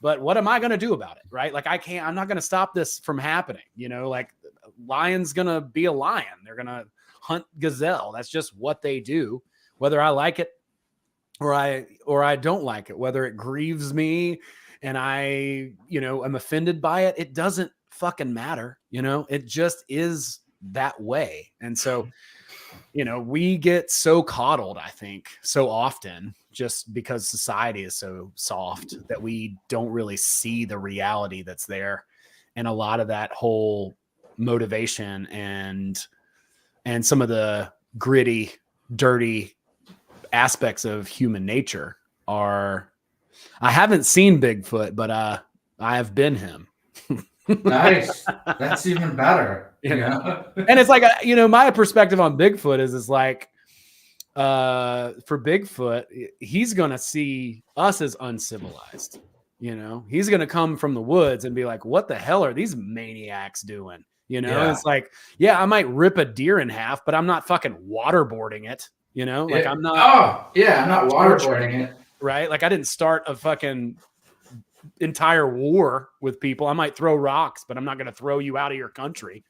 but what am I going to do about it? Right? Like I'm not going to stop this from happening. You know, like lion's going to be a lion. They're going to hunt gazelle. That's just what they do, whether I like it or I don't like it, whether it grieves me and I, you know, I'm offended by it. It doesn't fucking matter. You know, it just is that way. And so, you know, we get so coddled, I think, so often just because society is so soft that we don't really see the reality that's there. And a lot of that whole motivation and some of the gritty, dirty aspects of human nature are, I haven't seen Bigfoot, but I have been him. Nice. That's even better. You know? And it's like, you know, my perspective on Bigfoot is like, for Bigfoot, he's going to see us as uncivilized. You know, he's going to come from the woods and be like, what the hell are these maniacs doing? You know, it's like, yeah, I might rip a deer in half, but I'm not fucking waterboarding it. You know, like I'm not. Oh, yeah, I'm not waterboarding it. Right. Like I didn't start a fucking entire war with people. I might throw rocks, but I'm not going to throw you out of your country.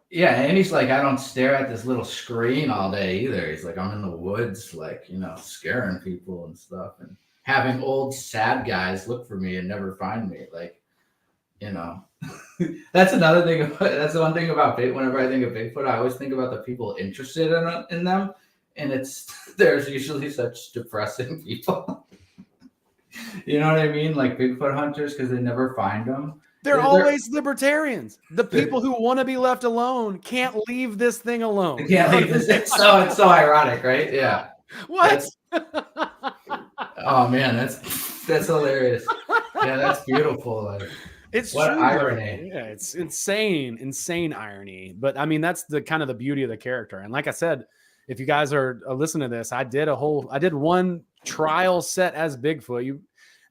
Yeah. And he's like, I don't stare at this little screen all day either. He's like, I'm in the woods, like, you know, scaring people and stuff and having old sad guys look for me and never find me. Like, you know, that's another thing. That's the one thing about whenever I think of Bigfoot, I always think about the people interested in them. And there's usually such depressing people. You know what I mean? Like Bigfoot hunters, because they never find them. They're always libertarians. The people who want to be left alone can't leave this thing alone. They can't leave this. It's so ironic, right? Yeah. What? Oh man, that's hilarious. Yeah, that's beautiful. Like, it's what true, irony. Yeah, it's insane irony. But I mean, that's the kind of the beauty of the character. And like I said, if you guys are listening to this, I did one trial set as Bigfoot.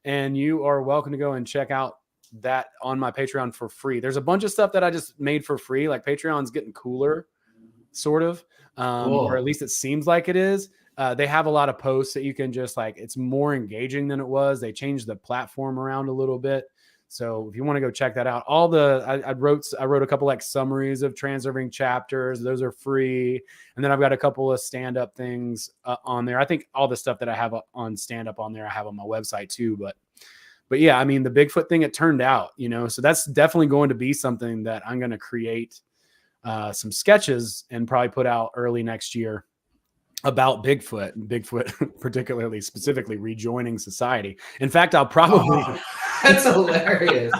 You are welcome to go and check out that on my Patreon for free. There's a bunch of stuff that I just made for free. Like Patreon's getting cooler, sort of, Cool. or at least it seems like it is. They have a lot of posts that you can just like, it's more engaging than it was. They changed the platform around a little bit. So if you want to go check that out, I wrote a couple like summaries of Transurfing chapters. Those are free. And then I've got a couple of stand-up things on there. I think all the stuff that I have on stand-up on there, I have on my website too. But yeah, I mean, the Bigfoot thing, it turned out, you know, so that's definitely going to be something that I'm going to create some sketches and probably put out early next year about Bigfoot, particularly specifically rejoining society. In fact, I'll probably that's hilarious.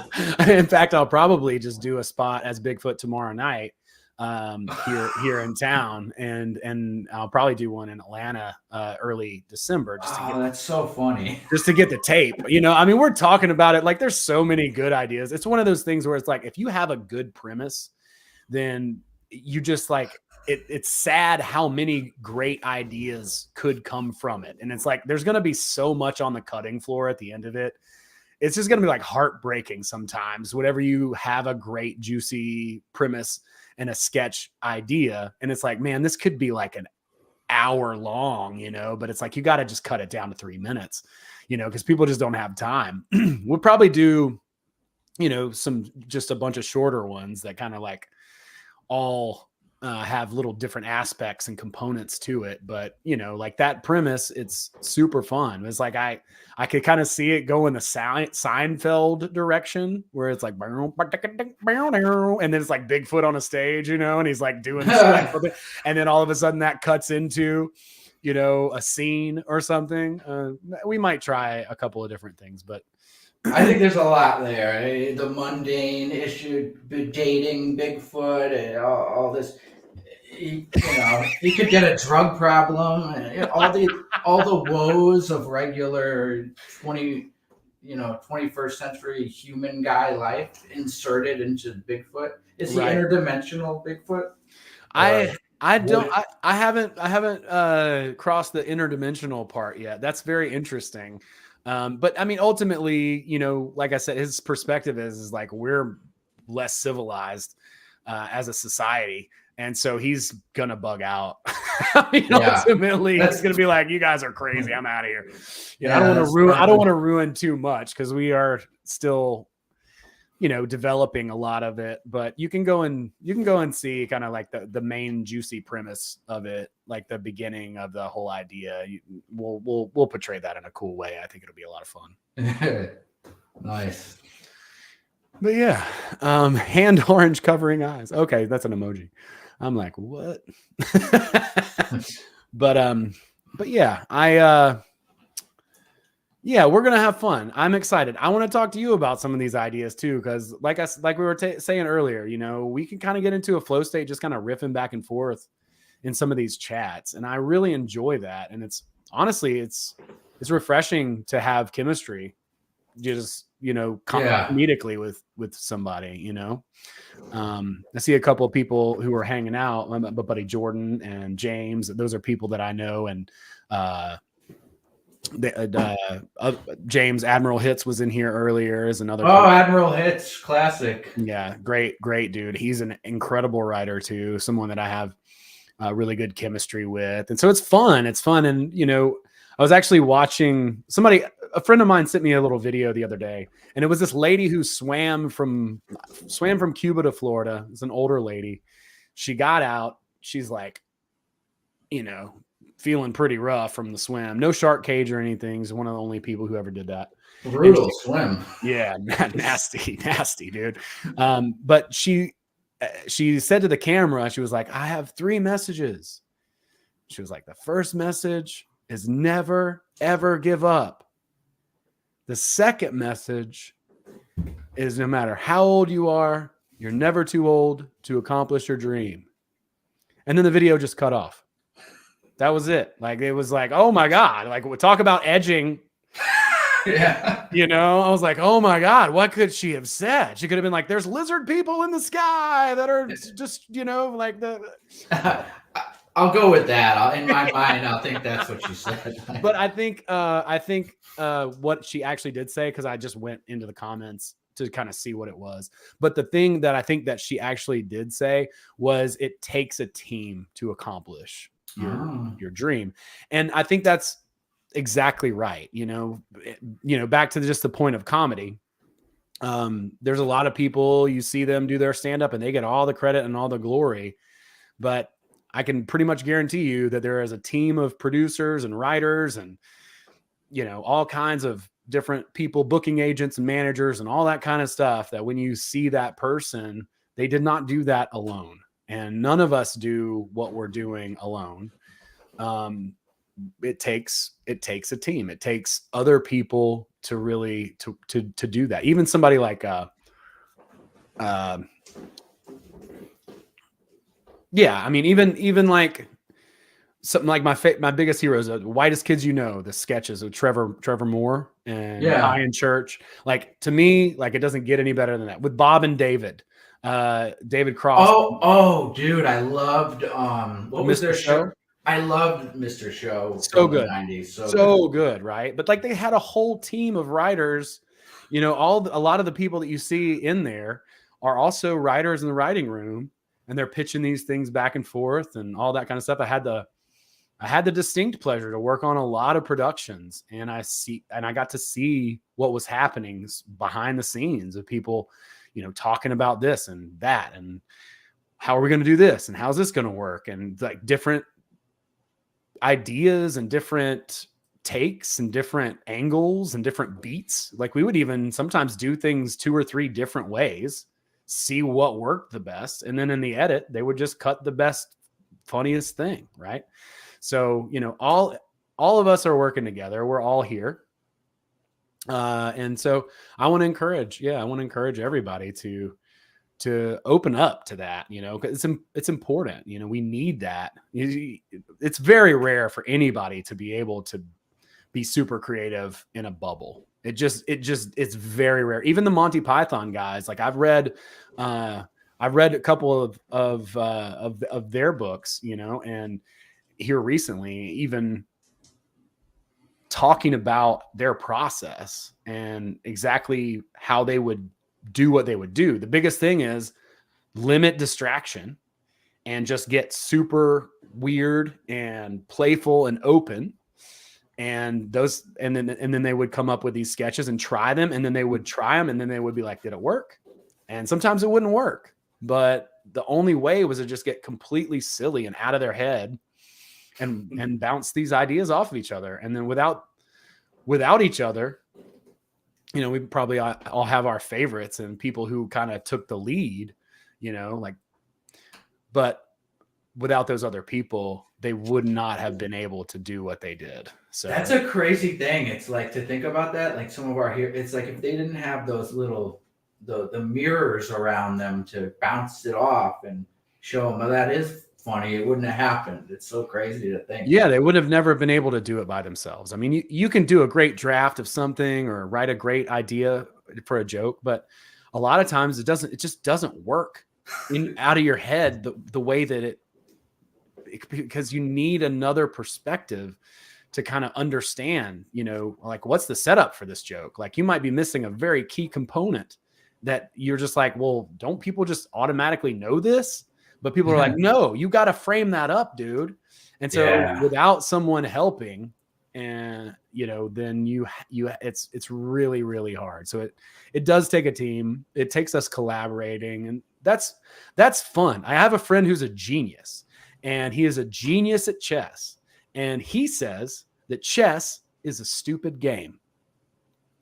In fact, I'll probably just do a spot as Bigfoot tomorrow night here in town, and I'll probably do one in Atlanta early December. That's so funny. Just to get the tape. You know, I mean, we're talking about it like there's so many good ideas. It's one of those things where it's like if you have a good premise, then you just like it's sad how many great ideas could come from it. And it's like there's going to be so much on the cutting floor at the end of it. it's just going to be like heartbreaking sometimes whenever you have a great juicy premise and a sketch idea. And it's like, man, this could be like an hour long, you know, but it's like, you got to just cut it down to 3 minutes, you know, because people just don't have time. We'll probably do, you know, just a bunch of shorter ones that kind of like all have little different aspects and components to it. But, you know, like that premise, it's super fun. It's like, I could kind of see it go in the Seinfeld direction where it's like, and then it's like Bigfoot on a stage, you know, and he's like doing stuff with it. And then all of a sudden that cuts into, you know, a scene or something. We might try a couple of different things, but I think there's a lot there. The mundane issue, dating, Bigfoot, and all this. You know, you could get a drug problem, and all the woes of regular 21st century human guy life inserted into Bigfoot. Is he interdimensional Bigfoot? I haven't crossed the interdimensional part yet. That's very interesting. But I mean, ultimately, you know, like I said, his perspective is like, we're less civilized as a society. And so he's going to bug out. I mean, ultimately, he's going to be like, you guys are crazy. I'm out of here. I don't want to ruin too much because we are still, you know, developing a lot of it, but you can go and see kind of like the main juicy premise of it, like the beginning of the whole idea. We'll portray that in a cool way. I think it'll be a lot of fun. Nice. But yeah, hand orange covering eyes. Okay, that's an emoji. I'm like, what? But yeah, yeah, we're going to have fun. I'm excited. I want to talk to you about some of these ideas too, because like we were saying earlier, you know, we can kind of get into a flow state, just kind of riffing back and forth in some of these chats. And I really enjoy that. And it's honestly, it's refreshing to have chemistry, just, you know, comedically with somebody, you know. I see a couple of people who are hanging out, my buddy Jordan and James. Those are people that I know. And, James Admiral Hits was in here earlier as another. Admiral Hits, classic. Yeah, great dude. He's an incredible writer too. Someone that I have really good chemistry with, and so it's fun. And you know, I was actually watching a friend of mine sent me a little video the other day, and it was this lady who swam from Cuba to Florida. It's an older lady. She got out. She's like, you know, feeling pretty rough from the swim. No shark cage or anything. She's one of the only people who ever did that. Brutal swim. Yeah, nasty, dude. But she said to the camera, she was like, I have 3 messages. She was like, the first message is never, ever give up. The second message is no matter how old you are, you're never too old to accomplish your dream. And then the video just cut off. That was it. Like, it was like, oh my God, like we talk about edging. Yeah. You know, I was like, oh my God, what could she have said? She could have been like, there's lizard people in the sky that are just, you know, like the. I'll go with that. In my mind, I'll think that's what she said. But I think what she actually did say, because I just went into the comments to kind of see what it was. But the thing that I think that she actually did say was, it takes a team to accomplish your dream. And I think that's exactly right. You know, back to just the point of comedy. There's a lot of people, you see them do their stand-up and they get all the credit and all the glory, but I can pretty much guarantee you that there is a team of producers and writers and, you know, all kinds of different people, booking agents and managers and all that kind of stuff, that when you see that person, they did not do that alone. And none of us do what we're doing alone. It takes a team. It takes other people to really to do that. Even somebody like yeah, I mean, even like something like my biggest heroes, Whitest Kids You Know, the sketches of Trevor Moore and I in Church. Like, to me, like, it doesn't get any better than that. With Bob and David Cross. Oh, dude, I loved what was their show? I loved Mr. Show. So good. The 90s. So good, right? But like, they had a whole team of writers, you know, a lot of the people that you see in there are also writers in the writing room, and they're pitching these things back and forth and all that kind of stuff. I had the distinct pleasure to work on a lot of productions, and I got to see what was happening behind the scenes of people, you know, talking about this and that, and how are we going to do this, and how's this going to work, and like different ideas and different takes and different angles and different beats. Like we would even sometimes do things 2 or 3 different ways, see what worked the best, and then in the edit they would just cut the best, funniest thing, right? So, you know, all of us are working together. We're all here. And so I want to encourage everybody to open up to that, you know, because it's important. You know, we need that. It's very rare for anybody to be able to be super creative in a bubble. It's very rare. Even the Monty Python guys, like I've read a couple of their books, you know, and here recently, even talking about their process and exactly how they would do what they would do. The biggest thing is limit distraction and just get super weird and playful and open. And then they would come up with these sketches and try them, and then they would try them, and then they would be like, did it work? And sometimes it wouldn't work, but the only way was to just get completely silly and out of their head and bounce these ideas off of each other. And then without each other, you know, we probably all have our favorites and people who kind of took the lead, you know, like, but without those other people, they would not have been able to do what they did. So that's a crazy thing. It's like, to think about that, like some of our here, it's like if they didn't have those little the mirrors around them to bounce it off and show them, oh, that is funny, it wouldn't have happened. It's so crazy to think. Yeah, they would have never been able to do it by themselves. I mean, you can do a great draft of something or write a great idea for a joke, but a lot of times it just doesn't work out of your head the way that because you need another perspective to kind of understand, you know, like what's the setup for this joke? Like you might be missing a very key component that you're just like, well, don't people just automatically know this? But people are like, no, you got to frame that up, dude. And so without someone helping, and you know, then it's really, really hard. So it does take a team. It takes us collaborating, and that's fun. I have a friend who's a genius, and he is a genius at chess. And he says that chess is a stupid game.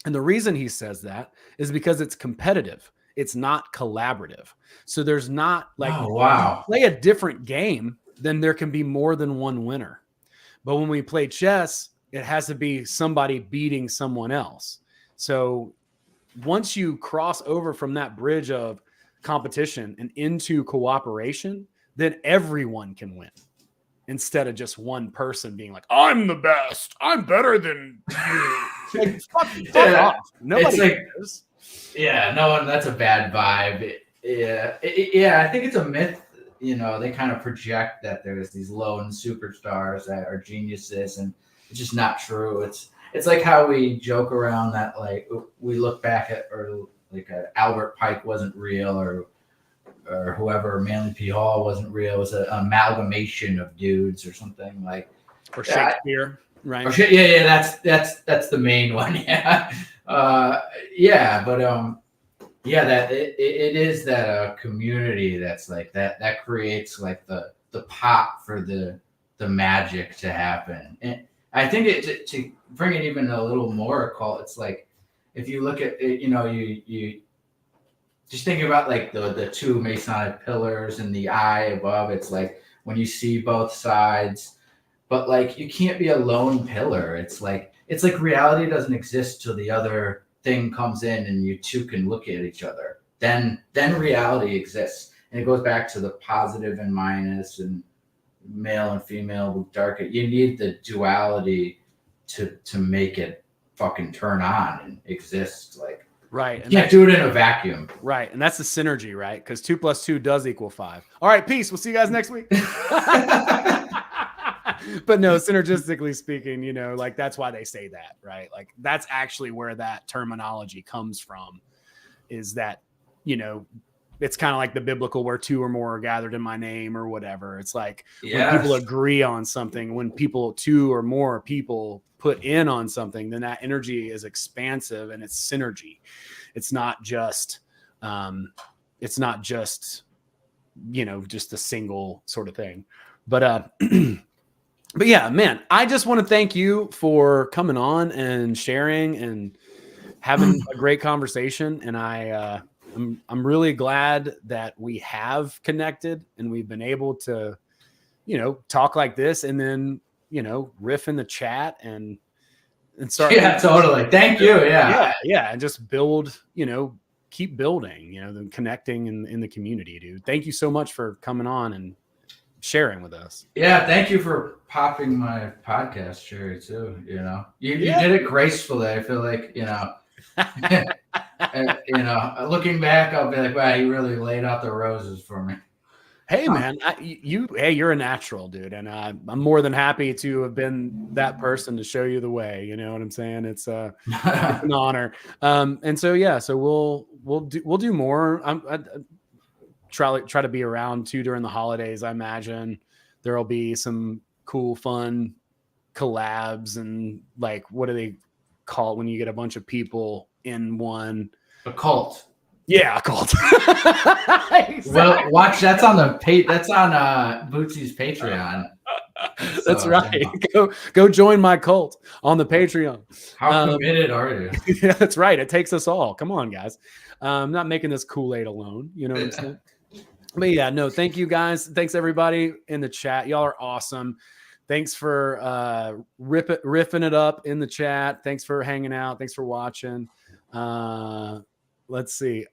And the reason he says that is because it's competitive. It's not collaborative. So there's not like, oh, wow, play a different game, then there can be more than one winner. But when we play chess, it has to be somebody beating someone else. So once you cross over from that bridge of competition and into cooperation, then everyone can win, instead of just one person being like, I'm the best, I'm better than you. Like, fuck off. Nobody cares. Yeah, no one. That's a bad vibe. Yeah, I think it's a myth. You know, they kind of project that there's these lone superstars that are geniuses, and it's just not true. It's like how we joke around that, like, we look back at, or like Albert Pike wasn't real, or whoever, Manly P. Hall wasn't real. It was an amalgamation of dudes or something, like, or Shakespeare, right? Or that's the main one. Yeah. That it is that community that's like that creates like the pot for the magic to happen. And I think to bring it even a little more occult, it's like, if you look at it, you know, you just think about like the two Masonic pillars and the eye above. It's like when you see both sides, but like you can't be a lone pillar. It's like reality doesn't exist till the other thing comes in and you two can look at each other. Then reality exists. And it goes back to the positive and minus and male and female, dark. You need the duality to make it fucking turn on and exist. Like, right. And you can't do it in a vacuum. Right. And that's the synergy, right? Because 2 + 2 does equal 5. All right, peace. We'll see you guys next week. But no, synergistically speaking, you know, like that's why they say that, right? Like that's actually where that terminology comes from, is that, you know, it's kind of like the biblical where two or more are gathered in my name or whatever. It's like when people agree on something, when people, two or more people put in on something, then that energy is expansive and it's synergy. It's not just, you know, just a single sort of thing. But but yeah, man, I just want to thank you for coming on and sharing and having a great conversation. And I'm really glad that we have connected and we've been able to, you know, talk like this and then, you know, riff in the chat and start. Yeah, totally. Thank you. Yeah. Yeah. And just build, you know, keep building, you know, then connecting in the community, dude. Thank you so much for coming on and sharing with us. Yeah, thank you for popping my podcast cherry too. You know, you did it gracefully. I feel like, you know, you know, looking back, I'll be like, wow, he really laid out the roses for me. Hey man, you're a natural, dude, and I'm more than happy to have been that person to show you the way. You know what I'm saying? It's an honor. And so yeah, so we'll do more. I try to be around too during the holidays. I imagine there'll be some cool, fun collabs and like, what do they call it when you get a bunch of people in one? A cult. Yeah, a cult. Exactly. Well, watch. That's on Bootsy's Patreon. That's right. You know. Go join my cult on the Patreon. How committed are you? Yeah, that's right. It takes us all. Come on, guys. I'm not making this Kool-Aid alone. You know what I'm saying? But yeah, no, thank you guys. Thanks everybody in the chat. Y'all are awesome. Thanks for riffing it up in the chat. Thanks for hanging out. Thanks for watching. Let's see.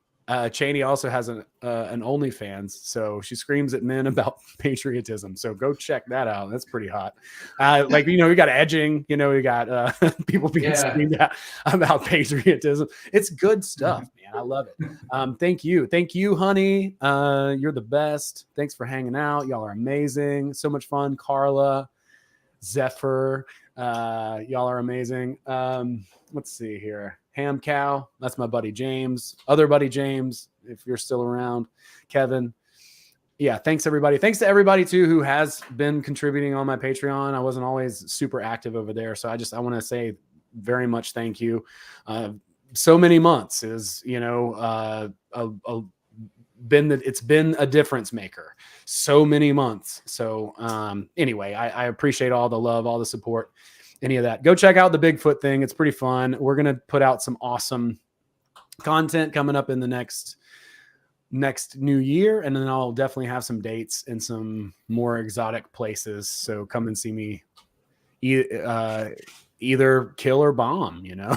Cheney also has an OnlyFans, so she screams at men about patriotism. So go check that out. That's pretty hot. Like, you know, we got edging. You know, we got people being screamed at about patriotism. It's good stuff, man. I love it. Thank you, honey. You're the best. Thanks for hanging out. Y'all are amazing. So much fun. Carla, Zephyr, y'all are amazing. Let's see here. Ham Cow, that's my buddy James. Other buddy James, if you're still around. Kevin. Yeah, thanks everybody. Thanks to everybody too who has been contributing on my Patreon. I wasn't always super active over there, so I want to say very much thank you. So many months is, you know, it's been a difference maker. So many months. So anyway, I appreciate all the love, all the support. Any of that, go check out the Bigfoot thing. It's pretty fun. We're going to put out some awesome content coming up in the next new year. And then I'll definitely have some dates in some more exotic places. So come and see me either kill or bomb, you know,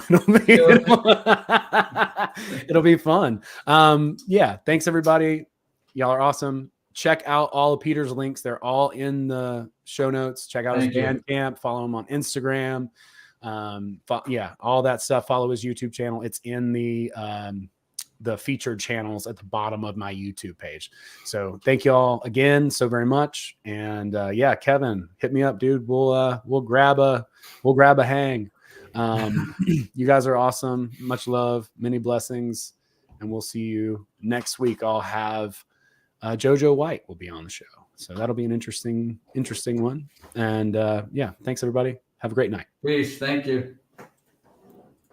it'll be fun. Yeah. Thanks everybody. Y'all are awesome. Check out all of Peter's links. They're all in the show notes. Check out his Bandcamp. Follow him on Instagram. Yeah, all that stuff. Follow his YouTube channel. It's in the featured channels at the bottom of my YouTube page. So thank you all again so very much. And yeah, Kevin, hit me up, dude. We'll grab a hang. You guys are awesome. Much love, many blessings, and we'll see you next week. I'll have Jojo White will be on the show. So that'll be an interesting one. And yeah, thanks everybody. Have a great night. Peace. Thank you.